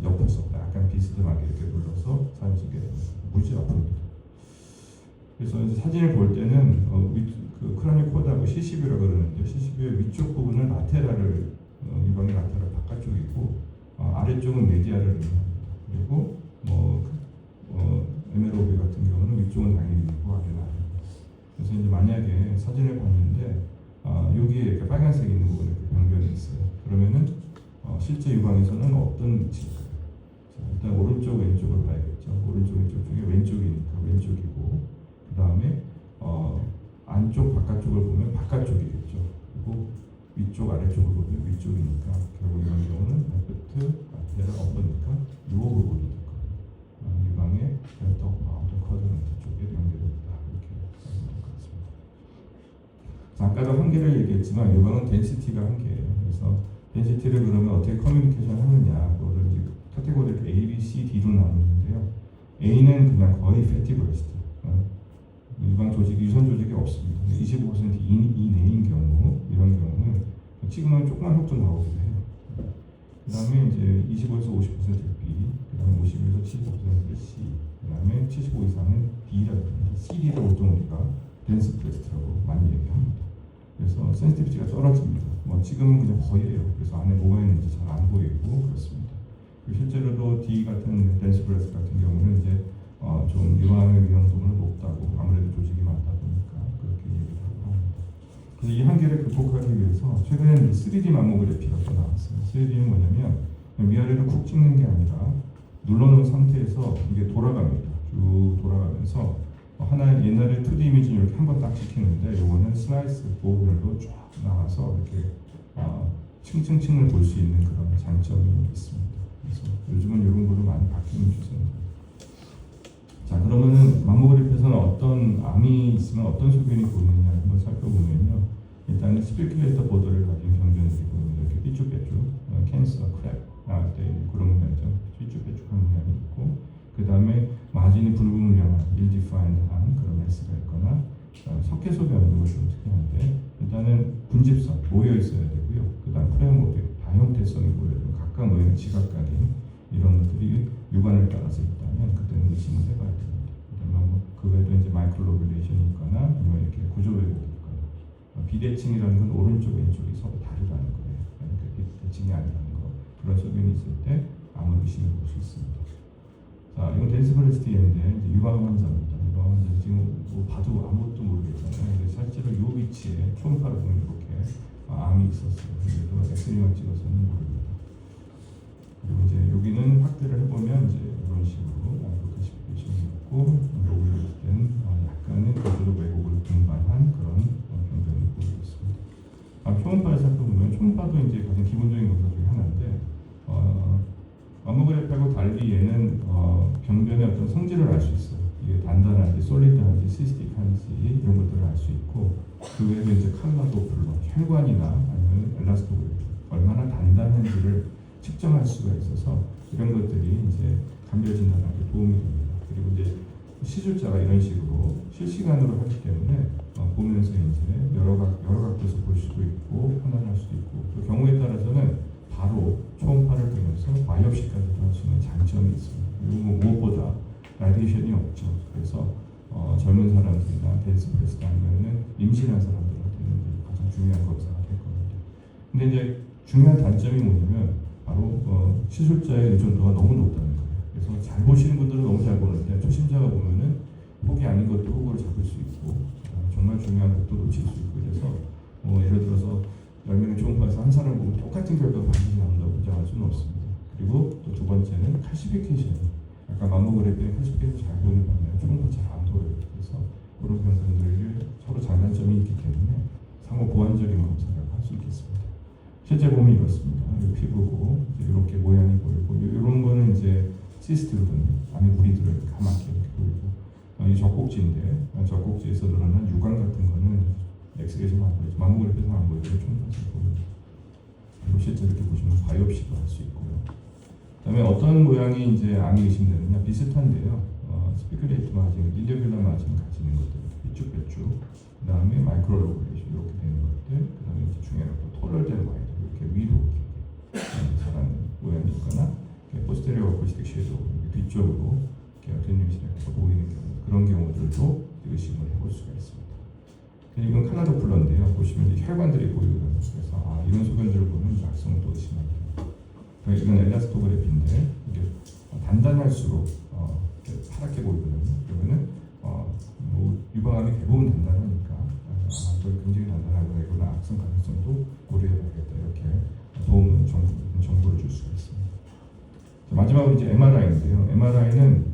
옆에서 약간 비스듬하게 이렇게 눌러서 사진 찍게 됩니다. 무지 아픕니다. 그래서 이제 사진을 볼 때는 그 크라니오 쿼드하고 CCV라고 그러는데 CCV의 위쪽 부분은 라테랄을 유방의 라테랄 바깥쪽이고 아래쪽은 메디아를 의미합니다. 그리고 MLOB 같은 경우는 위쪽은 당연히 있고 아래는 아래입니다. 그래서 이제 만약에 사진을 봤는데 여기에 이렇게 빨간색 있는 부분에 변경이 있어요. 그러면은 실제 유방에서는 어떤 위치일까요? 자, 일단 오른쪽 왼쪽을 봐야겠죠. 오른쪽 왼쪽 중에 왼쪽이니까 왼쪽이고 그 다음에 안쪽 바깥쪽을 보면 바깥쪽이겠죠. 그리고 위쪽 아래쪽을 보면 위쪽이니까 결국 이런 경우는 레프트 라테럴 어퍼니까 이 부분이 될 거예요. 유방의 벤터 마운트 쿼드런트 쪽에 연결된다 이렇게 하시면 될 것 같습니다. 자, 아까도 한계를 얘기했지만 유방은 덴시티가 한계예요. 그래서 덴시티를 그러면 어떻게 커뮤니케이션 하느냐 그거를 이제 카테고리를 A, B, C, D로 나누는데요. A는 그냥 거의 패티 브레스트. 유방 조직이 유선 조직이 없습니다. 25% 이내인 경우 이런 경우는 지금은 조그만 흙도 나오기도 해요. 그 다음에 이제 25에서 50% B, 그 다음에 50에서 75% C, 그 다음에 75 이상은 D라고 합니다. CD를 보통 우리가 덴스 브레스트라고 많이 얘기합니다. 그래서 센시티비티가 떨어집니다. 지금은 그냥 거의예요. 그래서 안에 뭐가 있는지 잘 안 보이고 그렇습니다. 실제로도 D 같은 덴스 브레스트 같은 경우는 이제 좀 유방암의 위험도는 높다고 아무래도 조직이 많다 보니까 그렇게 얘기를 하고 합니다. 그래서 이 한계를 극복하기 위해서 최근에는 3D 맘모그래피가 또 나왔어요. 3D는 뭐냐면 위아래로 쿡 찍는 게 아니라 눌러놓은 상태에서 이게 돌아갑니다. 쭉 돌아가면서 하나의 옛날에 2D 이미지는 이렇게 한 번 딱 찍히는데 이거는 슬라이스 보호별로 쫙 나와서 이렇게 층층층을 볼 수 있는 그런 장점이 있습니다. 그래서 요즘은 이런 걸로 많이 바뀌는 추세입니다. 자, 그러면은 mammograph에서는 어떤 암이 있으면 어떤 소견이 보이느냐 한번 살펴보면요. 일단은 스피큘레이터 보드를 가진 병변들이 보이면 이렇게 삐쭉빼쭉 캔서, 크랩 나올 때 그런 문양이죠. 삐쭉빼쭉한 문양이 있고, 그 다음에 마진이 불분명한 ill-defined한 그런 S가 있거나 석회 소변 이거 좀 특이한데 일단은 분집성 모여 있어야 되고요. 그 다음 프레모드 다형태성이 보여요. 각각 모여 지각각인 이런 것들이 유관을 따라서 있다면 그때는 의심을 해봐야 됩니다. 그다음에 그 외에도 이제 마이크로로블레이션이 있거나 아니면 이렇게 구조 왜곡이 있거나 비대칭이라는 건 오른쪽 왼쪽이 서로 다르다는 거예요. 그러니까 비대칭이 아니라는 거 그런 소견이 있을 때 암을 의심해 볼 수 있습니다. 자, 이건 댄스브레스트인데 유방 환자입니다. 유방 환자 지금 뭐 봐도 아무것도 모르겠잖아요. 근데 실제로 이 위치에 초음파를 보면 이렇게 암이 있었어요. 그래도 엑스레이만 찍어서는 모릅니다. 그리고 이제 여기는 확대를 해보면 이제 이런 식으로 클래시피케이션이 있고 로블된 약간의 구조적 왜곡을 동반한 그런 병변을 보이고 있습니다. 초음파를 살펴보면 초음파도 이제 가장 기본적인 검사 중에 하나인데 mammograph하고 달리 얘는 병변의 어떤 성질을 알 수 있어요. 이게 단단한지 솔리드한지 시스틱한지 이런 것들을 알 수 있고 그 외에도 이제 칼라 도플러, 혈관이나 아니면 엘라스토그래프 얼마나 단단한지를 측정할 수가 있어서 이런 것들이 이제 감별 진단하기 도움이 됩니다. 그리고 이제 시술자가 이런 식으로 실시간으로 하기 때문에 보면서 이제 여러 각도에서 볼 수도 있고 판단할 수도 있고 또 경우에 따라서는 바로 초음파를 통해서 바이옵시까지도 할 수 있는 장점이 있습니다. 그리고 무엇보다 라디에이션이 없죠. 그래서 젊은 사람들이나 댄스브레스트 아니면은 임신한 사람들한테는 가장 중요한 검사가 될 겁니다. 근데 이제 중요한 단점이 뭐냐면 바로 시술자의 의존도가 너무 높다는 거예요. 그래서 잘 보시는 분들은 너무 잘 보는데 초심자가 보면은 폭이 아닌 것도 호구를 잡을 수 있고 정말 중요한 것도 놓칠 수 있고 그래서 예를 들어서 10명의 초음파에서 한 사람을 보면 똑같은 결과가 반드시 나온다고 보장할 수는 없습니다. 그리고 또 두 번째는 칼시피케이션. 아까 mammograph의 칼시피케이션 잘 보는 반면에 초음파 잘 안 보여요. 그래서 그런 병변들이 서로 장단점이 있기 때문에 상호 보완적인 검사를 할 수 있겠습니다. 실제 보면 이렇습니다. 이 피부고 이렇게 모양이 보이고 이런 거는 이제 시스트거든요. 안에 물이 들어 가맣게 이렇게 보이고 이 젖꼭지인데 젖꼭지에서 드러난 유관 같은 거는 엑스레이에서 안 보이죠. mammograph에서 안 보이고 초음파에서 보입니다. 그리고 실제 이렇게 보시면 바이옵시도 할 수 있고요. 그다음에 어떤 모양이 이제 암이 의심되느냐 비슷한데요. 스피큘레이터 마진, 일레귤러 마진 가지는 것들 삐쭉빼쭉. 그다음에 마이크로로블레이션 이렇게 되는 것들. 그다음에 이제 중요한 또 털널된 와이드 이렇게 위로 자라는 모양이 있거나 포스테리어 어쿠스틱 섀도우 뒤쪽으로 이렇게 어텐뉴이션이 보이는 경우 그런 경우들도 의심을 해볼 수가 있습니다. 이건 칼라도플러인데요. 보시면 이제 혈관들이 보이거든요. 그래서 이런 소견들을 보면 약성을 또 의심합니다. 이건 엘라스토그래피인데 이게 단단할수록 파랗게 보이거든요. 그러면은 유방암이 대부분 단단하니까 굉장히 단단하고 이거나 악성 가능성도 고려해야겠다 이렇게 도움 정보를 줄 수가 있습니다. 자, 마지막으로 이제 MRI인데요. MRI는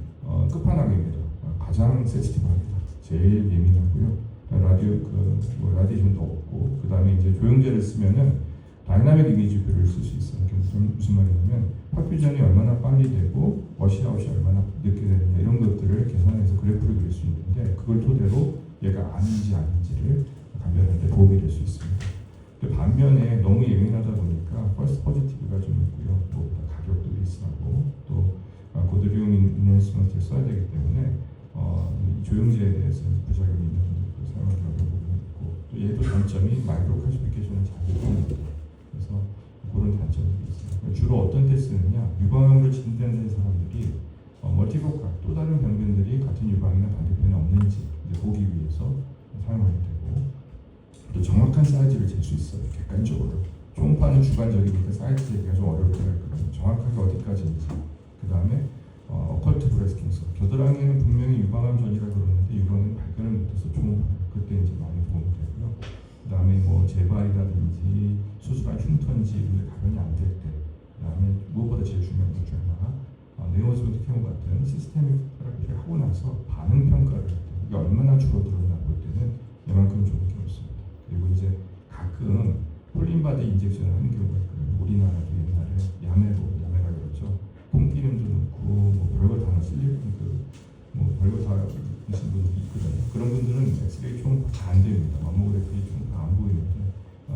끝판왕입니다. 가장 센시티브합니다. 제일 예민하고요. 라디에이션도 없고 그 다음에 이제 조영제를 쓰면은 다이나믹 이미지표를 쓸 수 있어요. 무슨 말이냐면 퍼퓨전이 얼마나 빨리 되고 워시아웃이 얼마나 늦게 되느냐 이런 것들을 계산해서 그래프를 그릴 수 있는데 그걸 토대로 얘가 아닌지를 감별할 때 도움이 될 수 있습니다. 반면에 너무 예민하다 보니까 펄스 포지티브가 좀 있고요. 또 가격도 비싸고 또 고드리움 인핸스먼트를 써야 되기 때문에 조영제에 대해서 부작용이 있는 분들도 사용하려고 부분이 있고 또 얘도 단점이 마이크로 칼시피케이션을 잘 못합니다. 그래서 그런 단점이 있어요. 주로 어떤 때 쓰느냐 유방암으로 진단된 사람들이 멀티고카 또 다른 병변들이 같은 유방이나 반대편에 없는지 이제 보기 위해서 사용하게 되고 또 정확한 사이즈를 잴 수 있어요. 객관적으로 초음파는 주관적이니까 사이즈 재기가 좀 어려울 때가 있거든요. 정확하게 어디까지인지 그 다음에 어컬트 브레스트 캔서 겨드랑이에는 분명히 유방암 전이라 그러는데 유방암 발견을 못해서 초음파 그때 이제 많이 도움이 되고요. 그 다음에 재발이라든지 수술한 흉터인지 이런 데 가변이 안 될 때 그 다음에 무엇보다 제일 중요한 것 중 하나가 네오스모틱 케어 같은 시스테믹 테라피를 하고 나서 반응 평가를 할 때 이게 얼마나 줄어들었나 볼 때는 이만큼 좋은 게 없습니다. 그리고 이제 가끔 폴린바디 인젝션을 하는 경우가 있거든요. 우리나라도 옛날에 야메라 그러죠. 콩기름도 넣고 별걸 다 쓸리는 별걸 이거 다 보신 분들이 있거든요. 그런 분들은 엑스레이 초음파 다 안 됩니다. 맘모그래피 초음파 안 보이는데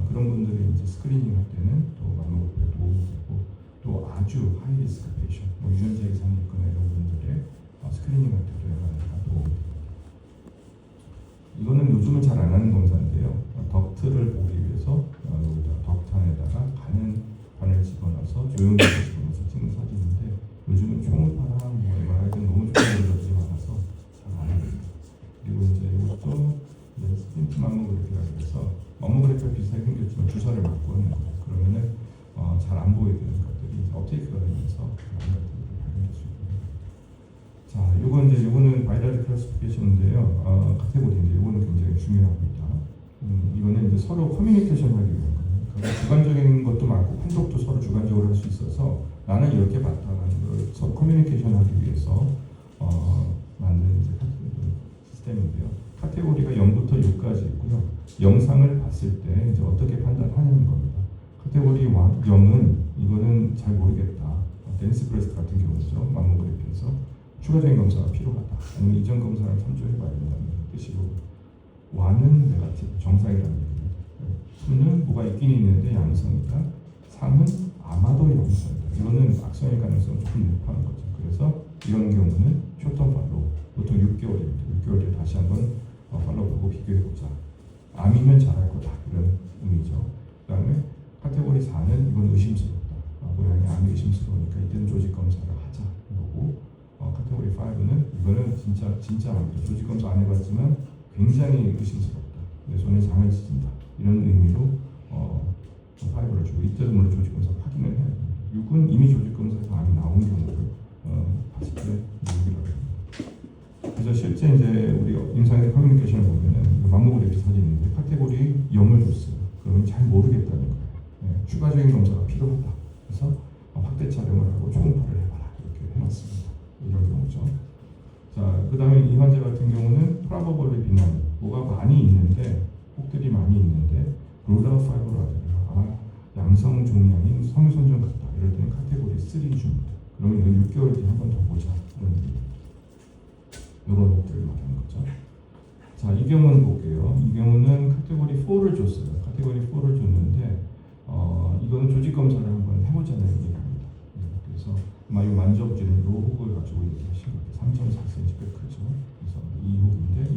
그런 분들이 이제 스크리닝 할 때는 또 맘모그래피 도움이 되고 또 아주 하이 리스크 페이션, 뭐 유전자 이상이 있거나 이런 분들의 스크리닝 할 때도 약간 도움이 됩니다. 이거는 요즘은 잘 안 하는 검사인데요. 덕트를 보기 위해서 여기다 덕트 안에다가 관을 집어넣어서 조영기를 집어넣어서 찍는 사진인데 요즘은 초음파나 뭐 MRI 등 너무 좋은 검사들이 많아서 잘 안 합니다. 그리고 이제 이것도 스틴트 맘모그래피라고 해서 맘모그래피가 비슷하게 생겼지만 주사를 맞고 하는 거예요. 그러면은 잘 안 보이게 되는 것들이 이제 업테이크가 되면서 많은 것들을 발견할 수 있습니다. 자, 요거는 바이러리 클래시피케이션인데요. 카테고리인데 요거는 굉장히 중요합니다. 이거는 이제 서로 커뮤니케이션 하기 위한 거예요. 그러니까 주관적인 것도 많고 판독도 서로 주관적으로 할 수 있어서 나는 이렇게 봤다라는 걸 서로 커뮤니케이션 하기 위해서 만든 이제 시스템인데요. 카테고리가 0부터 6까지 있고요. 영상을 봤을 때 이제 어떻게 판단하는 겁니다. 카테고리 0은 이거는 잘 모르겠다. 데니스 브레스트 같은 경우죠. 맘모그래피에서 추가적인 검사가 필요하다. 아니면 이전 검사를 참조해봐야 된다는 뜻이고 1은 네거티브, 정상이라는 얘기입니다. 2는 뭐가 있긴 있는데 양성이다. 3은 아마도 영성이다. 이거는 악성일 가능성이 조금 높아하는 거죠. 그래서 이런 경우는 쇼텀 팔로우, 보통 6개월입니다. 6개월 뒤에 다시 한번 팔로우하고 비교해보자. 암이면 잘할 거다. 이런 의미죠. 그 다음에 카테고리 4는 이건 의심스럽다. 모양이 암이 의심스러우니까 이때는 조직 검사를 하자. 이거고 카테고리 5는 이거는 진짜 암이다. 조직 검사 안 해봤지만 굉장히 의심스럽다. 내 손에 장을 지진다. 이런 의미로 5를 주고 이때도 물론 조직 검사 확인을 해야 됩니다. 6은 이미 조직 검사에서 암이 나온 경우를 봤을 때 6이라고 합니다. 그래서 실제 이제 우리 임상의 커뮤니케이션을 보면은 맘모그래피 사진인데 카테고리 0을 줬어요. 그러면 잘 모르겠다는 거예요. 추가적인 검사가 필요하다. 그래서 확대 촬영을 하고 초음파를 해봐라. 이렇게 해놨습니다. 이런 경우죠. 자, 그 다음에 이 환자 같은 경우는 프라버벌리 비난, 뭐가 많이 있는데, 혹들이 많이 있는데, 롤라우 파이브라든가 아마 양성 종양인 섬유선정 같다. 이럴 때는 카테고리 3 줍니다. 그러면 이건 6개월 뒤에 한 번 더 보자. 이런 혹들을 말하는 거죠. 자, 이 경우는 볼게요. 이 경우는 카테고리 4를 줬어요. 카테고리 4를 줬는데, 이거는 조직 검사를 한번 해보자는 얘기입니다. 그래서 아마 이 만져보지는 요 혹을 가지고 얘기하신 거예요. 3.4cm 꽤 크죠. 그래서 이 혹인데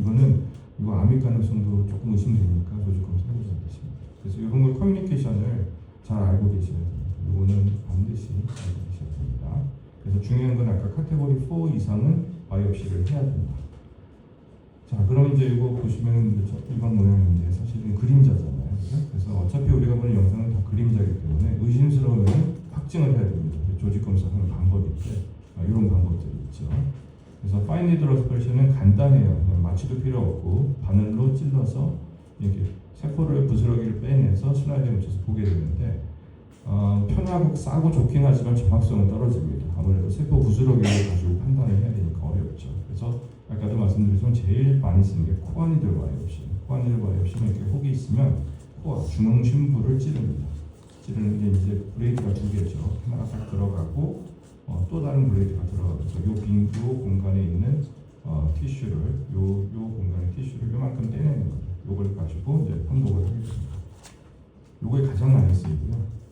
이거 암일 가능성도 조금 의심되니까 조직 검사 해보자는 뜻입니다. 그래서 이런 걸 커뮤니케이션을 잘 알고 계셔야 됩니다. 이거는 반드시 알고 계셔야 됩니다. 그래서 중요한 건 아까 카테고리 4 이상은 바이옵시를 해야 된다. 자, 그럼 이제 이거 보시면 일반 모양인데 사실은 그림자잖아요. 그래서 어차피 우리가 보는 영상은 다 그림자이기 때문에 의심스러우면 확증을 해야 됩니다. 조직 검사하는 방법인데 이런 방법들이 있죠. 그래서 파인 니들 어스퍼레이션은 간단해요. 그냥 마취도 필요 없고 바늘로 찔러서 이렇게 세포를 부스러기를 빼내서 슬라이드에 묻혀서 보게 되는데 편하고 싸고 좋긴 하지만 정확성은 떨어집니다. 아무래도 세포 부스러기를 가지고 판단을 해야 되니까 어렵죠. 그래서 아까도 말씀드렸지만 제일 많이 쓰는 게 코어 니들 바이옵시. 코어 니들 바이옵시는 이렇게 혹이 있으면 코어 중앙 심부를 찌릅니다. 찌르는 게 이제 블레이드가 2개죠. 하나가 딱 들어가고 또 다른 블레이드가 들어가면서 요 공간에 있는 티슈를 요 공간의 티슈를 요만큼 떼내는 거예요. 요걸 가지고 이제 판독을 하겠습니다. 요게 가장 많이 쓰이고요.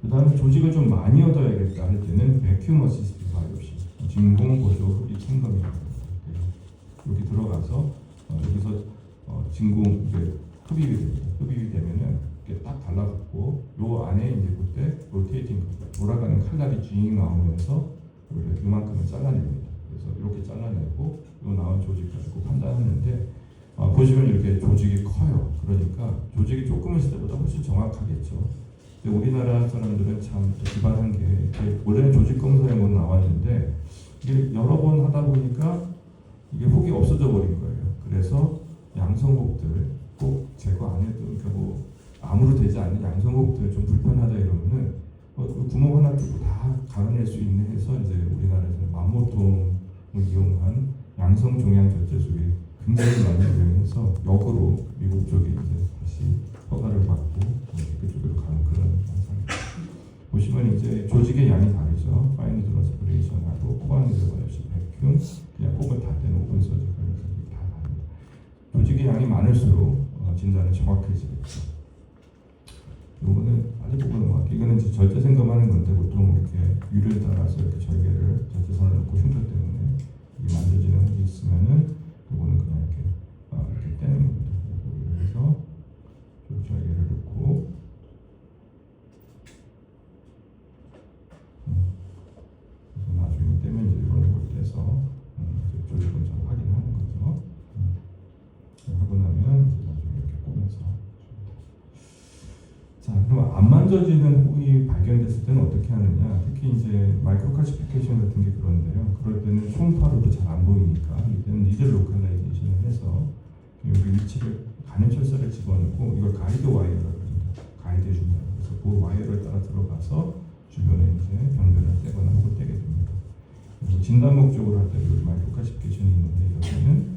그 다음에 조직을 좀 많이 얻어야겠다 할 때는 베큐um 어시스트 바이옵시, 진공 보조 흡입 생검이라고 합니다. 여기 들어가서 여기서 진공 흡입이 됩니다. 흡입이 되면은 이렇게 딱 달라붙고 요 안에 이제 그때 로테이팅 돌아가는 칼날이 쥐 나오면서 요만큼을 잘라냅니다. 그래서 이렇게 잘라내고 요 나온 조직 가지고 판단하는데 보시면 이렇게 조직이 커요. 그러니까 조직이 조금 있을 때보다 훨씬 정확하겠죠. 근데 우리나라 사람들은 참 기발한 게 원래는 조직 검사에 못 나왔는데 이게 여러 번 하다 보니까 이게 혹이 없어져 버린 거예요. 그래서 양성혹들 꼭 제거 안 해도 그러니까 뭐 암으로 되지 않는 양성혹들 좀 불편하다 이러면은 구멍 하나 뚫고 다 갈아낼 수 있네 해서 이제 우리나라에서는 맘모통을 이용한 양성 종양 절제술이 굉장히 많이 유행해서 역으로 미국 쪽에 이제 다시 허가를 받고 그쪽으로 가는 그런 현상입니다. 보시면 이제 조직의 양이 다르죠. 파인 니들 어스피레이션하고 코어 니들 바이옵시, 베큐um 그냥 혹을 다 떼는 조직의 양이 많을수록 진단은 정확해지겠죠. 요거는 아직 보고 넘어갈게요. 이거는 이제 절대 생검하는 건데 보통 이렇게 유를 따라서 이렇게 절개를 절대선을 놓고 흉터 때문에 이게 만져지는 흙이 있으면은 요거는 그냥 이렇게 떼는 겁니다. 그래서 절개를 놓고 그래서 나중에 떼면 이제 이런 걸 떼서 조직을 잘 확인하는 거죠. 하고 나면 이제 나중에 이렇게 꼬매서. 자, 그럼 안 만져지는 혹이 발견됐을 때는 어떻게 하느냐? 특히 이제 마이크로칼시피케이션 같은 게 그런데요. 그럴 때는 초음파로도 잘 안 보이니까 이때는 니들 로컬라이제이션을 해서 여기 위치를 간헐철사를 집어넣고 이걸 가이드 와이어라고 합니다. 가이드 해준다. 그래서 그 와이어를 따라 들어가서 주변에 이제 병변을 떼거나 혹을 떼게 됩니다. 그래서 진단 목적으로 할 때도 마이크로칼시피케이션이 있는데 여기는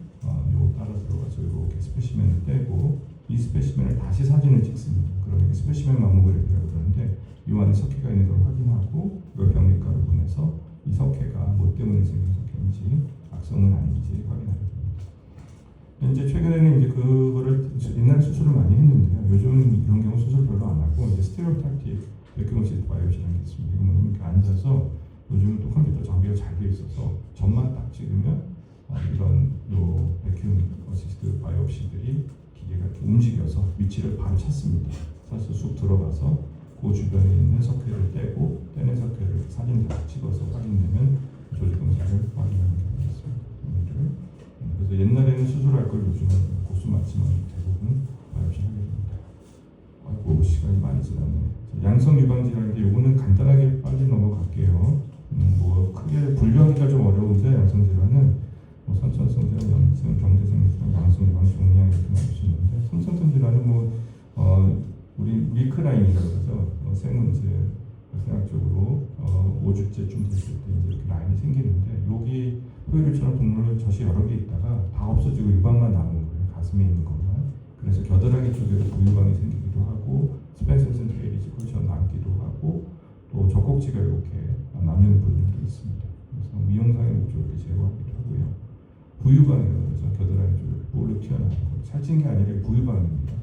요거 따라 들어가서 이렇게 스페시멘을 떼고 이 스페시멘을 다시 사진을 찍습니다. 그러면 스페시멘 마모그래피라고 그러는데 이 안에 석회가 있는 걸 확인하고 이걸 병리과로 보내서 이 석회가 뭐 때문에 생긴 석회인지 악성은 아닌지 확인하게 됩니다. 이제 최근에는 이제 그거를 옛날 수술을 많이 했는데요. 요즘은 이런 경우 수술 별로 안 하고 이제 스테레오타틱 백큐머시드 바이오시라는 게 있습니다. 이거 뭐냐면 이렇게 앉아서 요즘은 또 컴퓨터 장비가 잘 되어 있어서 점만 딱 찍으면 이런 요 백큐 어시스트 바이오시들이 기계가 이렇게 움직여서 위치를 바로 찾습니다. 사실 쑥 들어가서 그 주변에 있는 석회를 떼고 떼낸 석회를 사진 다 찍어서 확인되면 조직 검사를 확인하는 경우가 있습니다. 그래서 옛날에는 수술할 걸 요즘은 고수 맞지만 대부분 바이오시 하게 됩니다. 아이고 시간이 많이 지났네. 양성 유방 질환인데 요거는 간단하게 빨리 넘어갈게요. 뭐 크게 분류하기가 좀 어려운데 양성 질환은 뭐 선천성 질환, 염증, 병대성 질환, 양성 유방 종양 이렇게 나올 수 있는데 선천성 질환은 우리 밀크라인이라고 해서 생은 이제 생학적으로 5주째쯤 됐을 때 이제 이렇게 라인이 생기는데 여기 포유류처럼 동물 젖이 여러 개 있다가 다 없어지고 유방만 남은 거예요. 가슴에 있는 것만. 그래서 겨드랑이 쪽에도 부유방이 생기기도 하고 스펜서슨 트레이리지 컬처 남기도 하고 또 젖꼭지가 이렇게 남는 분들도 있습니다. 그래서 미용상의 목적으로 이렇게 제거하기도 하고요. 부유방이라고 해서 겨드랑이 쪽에 볼로 튀어나오는 거. 살찐 게 아니라 부유방입니다.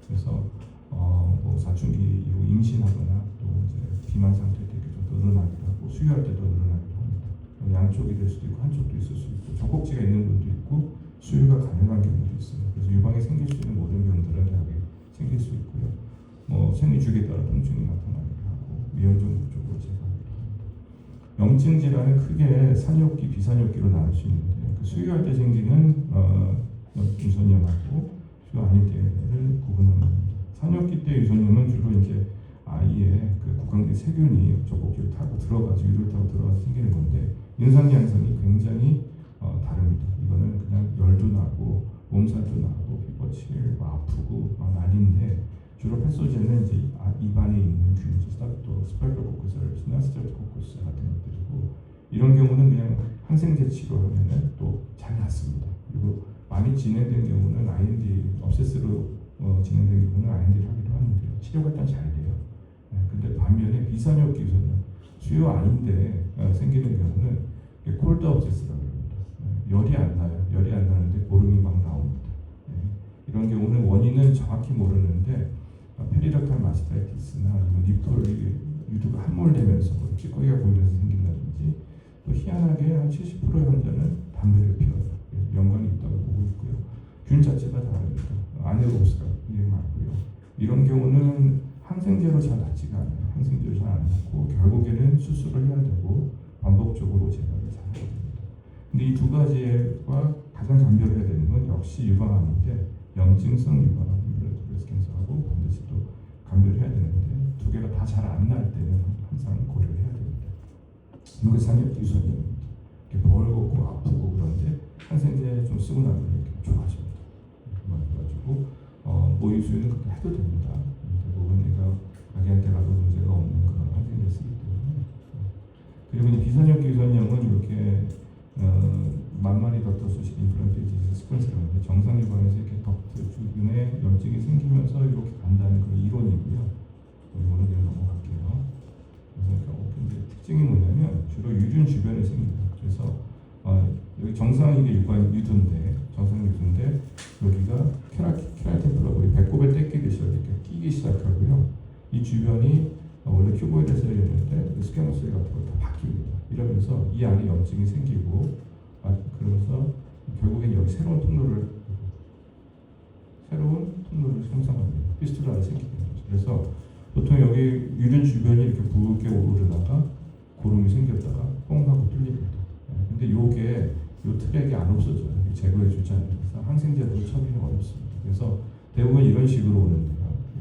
그래서 뭐 사춘기 이후 임신하거나 또 이제 비만 상태 때 좀 늘어나기도 하고 수유할 때도 늘어나기도 합니다. 양쪽이 될 수도 있고 한쪽도 있을 수 있고 젖꼭지가 있는 분도 있고 수유가 가능한 경우도 있어요. 그래서 유방에 생길 수 있는 모든 병들은 다하게 생길 수 있고요. 뭐 생리주기에 따라 통증이 나타나기도 하고 위험종 쪽으로 제거하기도 합니다. 염증 질환은 크게 산욕기, 비산욕기로 나눌 수 있는데 그 수유할 때 생기는 유선염하고 수유 아닐 때를 구분하는 겁니다. 산욕기 때 유선염은 주로 이제 아이의 그 구강내 세균이 젖꼭지를 타고 들어가서 유를 타고 들어가서 생기는 건데 윤상 양상이 굉장히 다릅니다. 이거는 그냥 열도 나고 몸살도 나고 피버칠 아프고 막 난리인데 주로 패소제는 이제 입안에 있는 균, 스파이로코쿠스나 스트레프토코쿠스 같은 것들이고 이런 경우는 그냥 항생제 치료하면은 또 잘 낫습니다. 그리고 많이 진행된 경우는 IND 업세스로 진행된 경우는 IND를 하기도 하는데요. 치료가 일단 잘 돼요. 근데 반면에 비산욕기 유선염 수요 아닌데 생기는 경우는 콜드 업세스라고 합니다. 열이 안 나요. 열이 안 나는데 고름이 막 나옵니다. 이런 경우는 원인은 정확히 모르는데 페리락탈 마스타이티스나 아니면 립톨 유두가 함몰되면서 찌꺼기가 보이면서 생긴다든지 또 희한하게 한 70%의 환자는 담배를 피워요. 연관이 있다고 보고 있고요. 균 자체가 다릅니다. 아네로브스가 굉장히 많고요. 이런 경우는 항생제로 잘 낫지가 않아요. 항생제로 잘 안 낫고 결국에는 수술을 해야 되고 반복적으로 제거를 잘 해야 됩니다. 근데 이 두 가지와 가장 감별해야 되는 건 역시 유방암인데 염증성 유방암 브레스트 캔서하고 반드시 또 감별해야 되는데 두 개가 다 잘 안 날 때는 항상 고려를 해야 됩니다. 이게 산욕기 유선염입니다. 이렇게 벌겋고 아프고 그런데 항생제 좀 쓰고 나면 이렇게 좋아집니다. 그래가지고 모유수유는 그렇게 해도 됩니다. 대부분 내가 아기한테 가도 문제가 없는 그런 항생제 쓰기 때문에. 그리고 이제 비산욕기 유선염은 이렇게 만만히 닥터 수식 인플란테이지 스폰스라고 하는데 정상 유방에서 이렇게 덕트 주변에 염증이 생기면서 이렇게 간다는 그런 이론이고요. 이거는 그냥 넘어갈게요. 그래서 근데 특징이 뭐냐면 주로 유륜 주변에 생깁니다. 그래서 여기 정상 이게 유두인데 정상 유두인데 여기가 끼기 시작하고요. 이 주변이 원래 큐보이드 셀이었는데 그 스퀘모스 셀 같은 거 다 바뀝니다. 이러면서 이 안에 염증이 생기고 그러면서 결국엔 여기 새로운 통로를 형성합니다. 피스툴라가 생기는 거죠. 그래서 보통 여기 유륜 주변이 이렇게 붉게 오르다가 고름이 생겼다가 뻥 하고 뚫립니다. 근데 요게 요 트랙이 안 없어져요. 제거해 주지 않으면서 항생제도 처리는 어렵습니다. 그래서 대부분 이런 식으로 오는데요.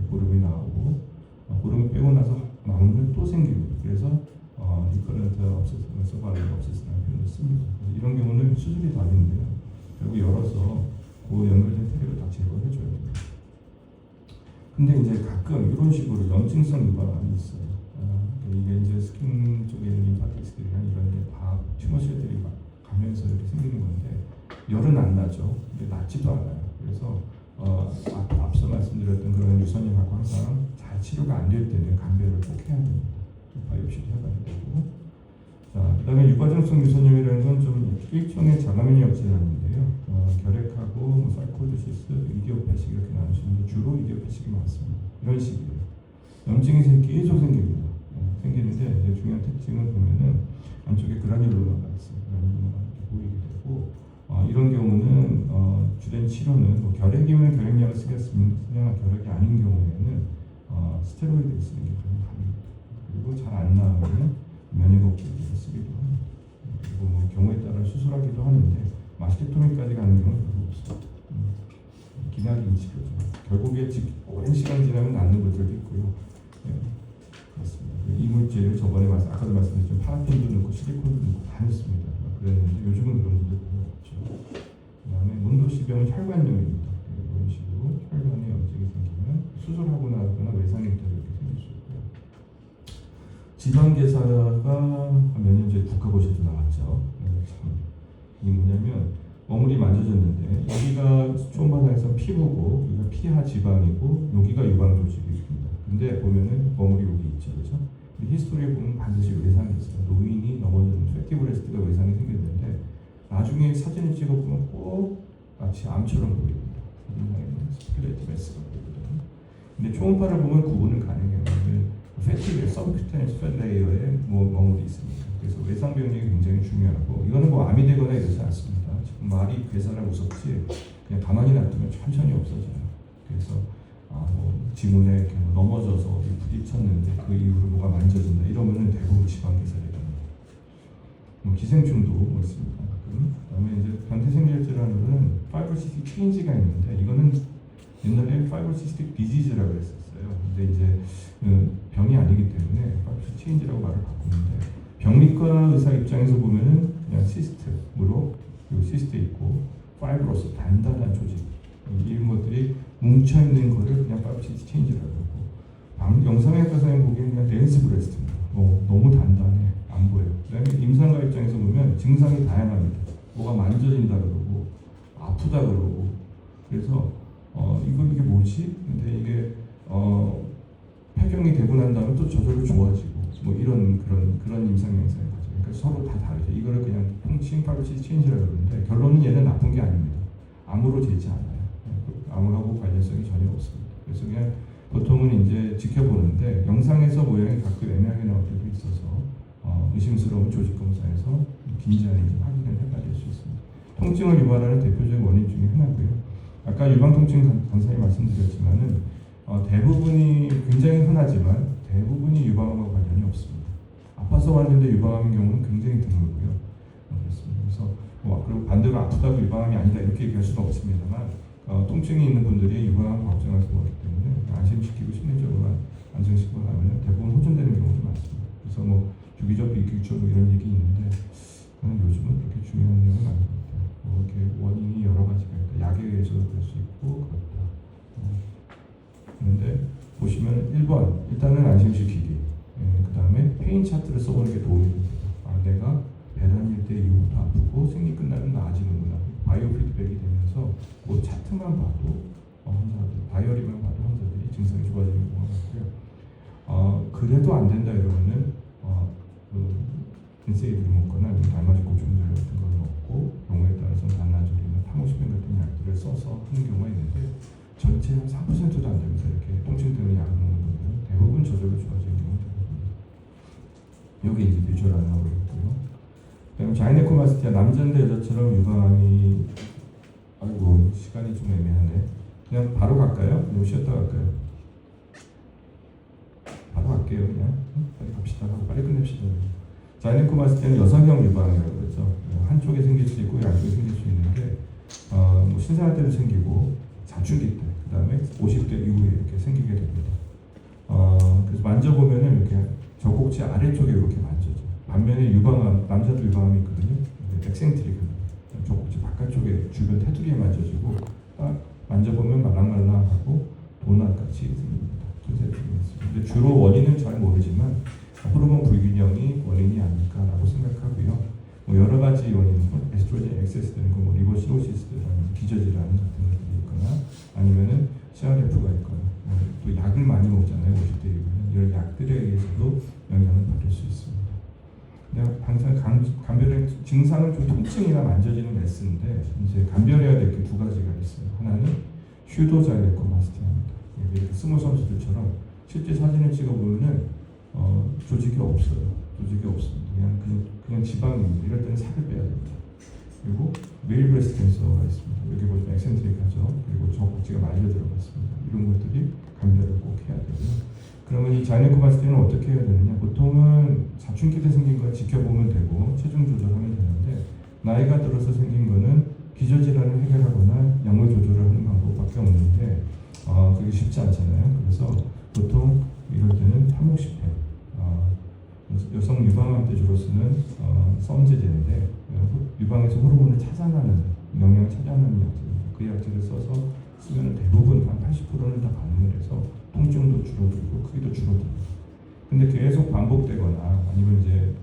고름이 나오고 고름을 빼고 나서 남은 건 또 생깁니다. 그래서 리커런트 서바이벌 없애스라는 표현을 씁니다. 이런 경우는 수술이 답인데요. 결국 열어서 그 연결된 트랙을 다 제거해줘야 됩니다. 근데 이제 가끔 이런 식으로 염증성 유방암이 있어요. 이게 이제 스킨 쪽에 있는 림파틱스들이랑 이런 데 다 튜머셀들이 막 가면서 이렇게 생기는 건데 열은 안 나죠. 근데 낫지도 않아요. 그래서 앞서 말씀드렸던 그런 유선염하고 항상 잘 치료가 안 될 때는 감별을 꼭 해야 됩니다. 바이옵시도 해봐야 되고. 자, 그다음에 유과정성 유선염이라는 건 좀 일종의 자가면역 질환인데요. 결핵하고 뭐 사이코드시스, 이디오패식 이렇게 나누시는데 주로 이디오패식이 많습니다. 이런 식이에요. 염증이 계속 생깁니다. 생기는데 이제 중요한 특징을 보면은 안쪽에 그라뇰로마가 있어요. 그라뇰로마가 이렇게 보이게 되고 이런 경우는 주된 치료는 뭐 결핵이면 결핵약을 쓰겠으나 결핵이 아닌 경우에는 스테로이드를 쓰는 게 가장 답입니다. 그리고 잘 안 나오면 면역업체를 쓰기도 합니다. 그리고 뭐 경우에 따라 수술하기도 하는데 마스텍토미까지 가는 경우는 별로 없습니다. 기나긴 치료죠. 결국에 오랜 시간 지나면 낫는 것들도 있고요. 그렇습니다. 이물질 저번에 아까도 말씀드렸지만 파라핀도 넣고 실리콘도 넣고 다 넣습니다. 그랬는데 요즘은 그런 분들 별로 없죠. 그다음에 문도시병은 혈관염입니다. 이런 식으로 혈관에 염증이 생기면 수술하고 나거나 외상에 따라 이렇게 생길 수 있고요. 지방계사가 몇 년 전에 국가고시도 나왔죠. 이 뭐냐면 머물이 만져졌는데 여기가 초음파상에서 피부고 여기가 피하 지방이고 여기가 유방 조직입니다. 근데 보면은 머물이 여기 있죠, 그렇죠? 히스토리에 보면 반드시 외상이 있어요. 노인이 넘어지는 팩티브레스트가 외상이 생겼는데 나중에 사진을 찍어보면 꼭 마치 암처럼 보입니다. 사진상에는 스플레이트 메스가 보이거든요. 근데 초음파를 보면 구분은 가능해요. 패티브레 서브큐테니스 팻 레이어에 머물이 있습니다. 그래서 외상 병력이 굉장히 중요하고 이거는 뭐 암이 되거나 이러지 않습니다. 지금 말이 괴사라 무섭지 그냥 가만히 놔두면 천천히 없어져요. 그래서 뭐 지문에 이렇게 뭐 넘어져서 부딪혔는데 그 이후로 뭐가 만져진다 이러면은 대부분 지방계사입니다. 뭐 기생충도 뭐 있습니다. 그다음에 이제 변태생리학 질환으로는 파이브로시스틱 체인지가 있는데 이거는 옛날에 파이브로시스틱 디지즈라고 했었어요. 근데 이제 병이 아니기 때문에 파이브로시스틱 체인지라고 말을 바꾸는데 병리과 의사 입장에서 보면은 그냥 시스트므로 이 시스트에 있고 파이브로스 단단한 조직 이런 것들이 뭉쳐 있는 거를 그냥 파이브로시스틱 체인지라고 하고 영상외과 선생님 보기에는 그냥 댄스 브레스트입니다. 너무 단단해 안 보여요. 그다음에 임상가 입장에서 보면 증상이 다양합니다. 뭐가 만져진다 그러고 아프다 그러고 그래서 이게 뭐지? 근데 이게 폐경이 되고 난 다음에 또 저절로 좋아지고 뭐 이런 그런 임상 현상이 가죠. 그러니까 서로 다 다르죠. 이거를 그냥 통칭 파이브로시스틱 체인지라고 그러는데 결론은 얘는 나쁜 게 아닙니다. 암으로 되지 않아요. 암하고 관련성이 전혀 없습니다. 그래서 그냥 보통은 이제 지켜보는데 영상에서 모양이 가끔 애매하게 나올 때도 있어서 의심스러운 조직 검사에서 긴지 아닌지 확인을 해봐야 될 수 있습니다. 통증을 유발하는 대표적인 원인 중에 하나고요. 아까 유방통증 간사히 말씀드렸지만은 대부분이 굉장히 흔하지만 대부분이 유방암과 관련이 없습니다. 아파서 왔는데 유방암인 경우는 굉장히 드물고요. 그렇습니다. 그래서 그리고 반대로 아프다고 유방암이 아니다 이렇게 얘기할 수는 없습니다만 통증이 있는 분들이 유방암 걱정할 수가 없기 때문에 안심시키고 심리적으로 안정시키고 나면 대부분 호전되는 경우도 많습니다. 그래서 뭐 주기적 비규적 이런 얘기 있는데 그건 요즘은 그렇게 중요한 내용은 아닌 것 같아요. 이렇게 원인이 여러 가지가 있다. 약에 의해서도 그럴 수 있고 그렇다. 그런데 보시면 1번 일단은 안심시키기. 그 다음에 페인 차트를 써보는 게 도움이 됩니다. 내가 배란일 때 이후부터 아프고 생리 끝나면 나아지는구나. 바이오 피드백이 되면서 그 차트만 봐도 환자들, 다이어리만 봐도 환자들이 증상이 좋아지는 경우가 많고요. 그래도 안 된다 이러면은 인세이드를 먹거나 달마진 고충제 같은 걸 먹고 경우에 따라서 단나졸이나 타모시펜 같은 약들을 써서 하는 경우가 있는데 전체 한 3%도 안 됩니다. 이렇게 통증 때문에 저절로 좋아지는 경우가 되거든요. 여기 이제 비주얼 안 나오고 있고요. 그다음에 자이네코마스티아 남자인데 여자처럼 유방암이 아이고 시간이 좀 애매하네. 그냥 바로 갈까요? 아니면 쉬었다 갈까요? 바로 갈게요. 그냥 빨리 갑시다. 빨리 끝냅시다. 자이네코마스티아는 여성형 유방이라고 그러죠. 한쪽에 생길 수 있고 양쪽에 생길 수 있는데 뭐 신생아 때도 생기고 사춘기 때, 그 다음에 50대 이후에 이렇게 생기게 됩니다. 그래서 만져보면은 이렇게 젖꼭지 아래쪽에 이렇게 만져져. 반면에 유방암, 남자도 유방암이 있거든요. 엑센트릭은 젖꼭지 바깥쪽에 주변 테두리에 만져지고 딱 만져보면 말랑말랑하고 도넛같이 생깁니다. 근데 주로 원인은 잘 모르지만 호르몬 불균형이 원인이 아닐까라고 생각하고요. 뭐 여러 가지 원인, 에스트로겐 엑세스 되는 거, 뭐 리버시로시스라는 기저질환 같은 것들이 있거나 아니면은 CRF가 있거나 또 약을 많이 먹잖아요. 50대 이후에는 이런 약들에 의해서도 영향을 받을 수 있습니다. 그냥 항상 감별의 증상은 좀 통증이나 만져지는 레슨인데 이제 감별해야 될 게 두 가지가 있어요. 하나는 슈도자이레코마스티아입니다. 이렇게 스모 선수들처럼 실제 사진을 찍어보면은 조직이 없어요. 조직이 없습니다. 그냥 지방입니다. 이럴 때는 살을 빼야 됩니다. 그리고 메일 브레스트 캔서가 있습니다. 여기 보시면 엑센트릭하죠. 그리고 젖꼭지가 말려 들어갔습니다. 이런 것들이 감별을 꼭 해야 되고요. 그러면 이 자이네코마스티아는 어떻게 해야 되느냐? 보통은 사춘기 때 생긴 걸 지켜보면 되고 체중 조절하면 되는데 나이가 들어서 생긴 거는 기저질환을 해결하거나 약물 조절을 하는 방법밖에 없는데 그게 쉽지 않잖아요. 그래서 보통 이럴 때는 타모시펜, 여성 유방암 때 주로 쓰는 썸제제인데 유방에서 호르몬을 차단하는 영양을 차단하는 약제입니다. 그 약제를 써서 쓰면 대부분 한 80%는 다 반응을 해서 통증도 줄어들고 크기도 줄어듭니다. 근데 계속 반복되거나 아니면 이제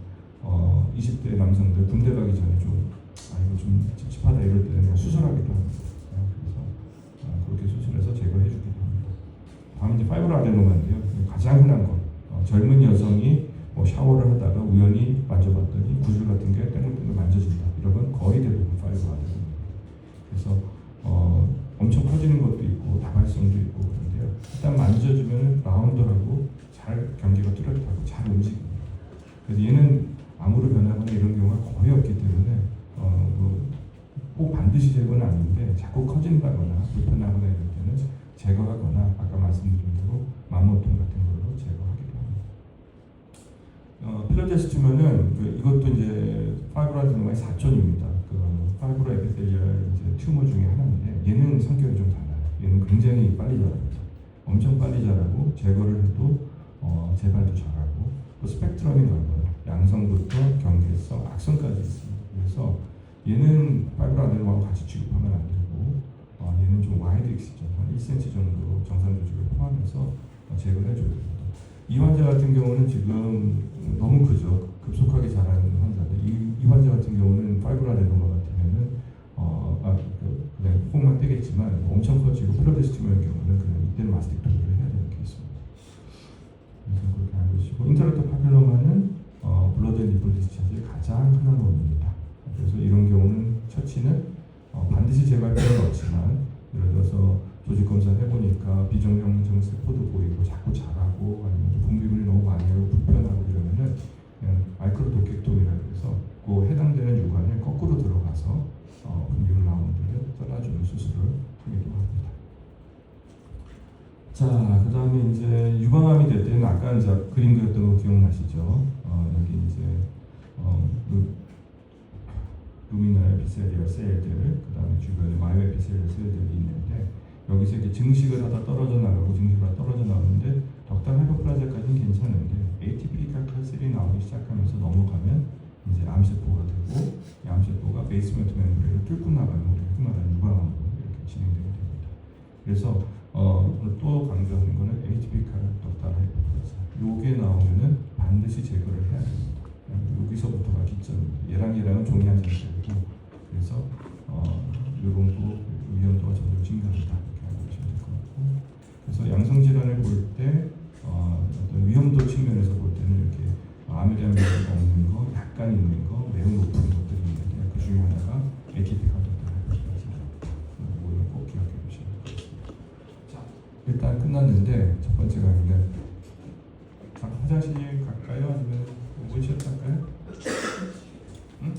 20대 남성들 군대 가기 전에 이거 좀 찝찝하다 이럴 때는 그냥 수술하기도 합니다. 그래서 그렇게 수술해서 제거해주기도 합니다. 다음 이제 파이브로 아데노마인데요. 가장 흔한 거 젊은 여성이 뭐 샤워를 하다가 우연히 만져봤더니 구슬 같은 게 땡글땡글 만져진다. 이러면 거의 대부분 파이브로 아데노마입니다. 그래서 엄청 커지는 것도 있고 다발성도 있고 그런데요. 일단 만져주면 라운드하고 잘 경계가 뚜렷하고 잘 움직입니다. 그래서 얘는 암으로 변하거나 이런 경우가 거의 없기 때문에 꼭 반드시 제거는 아닌데 자꾸 커진다거나 불편하거나 이럴 때는 제거하거나 아까 말씀드린 대로 마모통 같은 걸로 제거하기도 합니다. 필로데스투면은 이것도 이제 파이브로아데노마의 사촌입니다. 파이브로 에피텔리얼 튜머 중에 하나인데 얘는 성격이 좀 달라요. 얘는 굉장히 빨리 자랍니다. 엄청 빨리 자라고 제거를 해도 재발도 잘하고 또 스펙트럼이 넓어요. 양성부터 경계성, 악성까지 있습니다. 그래서 얘는 파이브로 아데노마하고 같이 취급하면 안 되고 얘는 좀 와이드 익시전 한 1cm 정도 정상 조직을 포함해서 제거를 해줘야 됩니다. 이 환자 같은 경우는 지금 너무 크죠. 급속하게 자라는 환자인데 이 환자 같은 경우는 파이브로 아데노마 같으면은 그냥 폭만 떼겠지만 엄청 커지고 필로데스투머의 경우는 그냥 이때는 마스텍토미를 해야 되는 케이스입니다. 그래서 그렇게 알고 계시고 인터레터 파필로마는 블러드 앤 니플 디스차지의 가장 흔한 원인입니다. 그래서 이런 경우는 처치는 반드시 제거할 필요는 없지만 예를 들어서 조직 검사를 해보니까 비정형성 세포도 보이고 자꾸 자라고 아니면 분비물이 너무 많이 하고 불편하고 이러면은 그냥 마이크로 독객tom이라고 해서 그 해당되는 유관에 거꾸로 들어가서 분비물 나오는 데를 잘라주는 수술을 하기도 합니다. 자, 그 다음에 이제 유방암이 될 때는 아까 이제 그림 그렸던 거 기억나시죠? 여기 이제 루미널 에피셀리얼 셀들, 그 다음에 주변에 마이오 에피셀리얼 셀들이 있는데 여기서 이렇게 증식을 하다 떨어져 나가고 증식을 하다 떨어져 나오는데 덕담 하이퍼플라지아까지는 괜찮은데 ATP가 칼셀이 나오기 시작하면서 넘어가면 이제 암세포가 되고 이 암세포가 베이스먼트 멤브레인을 뚫고 나가는 우리가 흔히 말하는 유방암으로 이렇게 진행되게 됩니다. 그래서 오늘 또 강조하는 거는 ATP가 덕담 하이퍼플라지아 요게 나오면은 반드시 제거를 해야 됩니다. 여기서부터가 기점입니다. 얘랑은 종이 한 장이고 그래서 요런도 위험도가 점점 증가한다 이렇게 알고 계시면 될 것 같고 그래서 양성 질환을 볼 때 어떤 위험도 측면에서 볼 때는 이렇게 암에 대한 위험이 없는 거, 약간 있는 거, 매우 높은 것들이 있는데 그 중에 하나가 ATP가 덕담하이퍼플라지아입니다. 이거는 꼭 기억해 주시면 되겠습니다. 자, 일단 끝났는데 첫 번째 강의는 화장실 갈까요? 아니면 원샷 할까요? 응?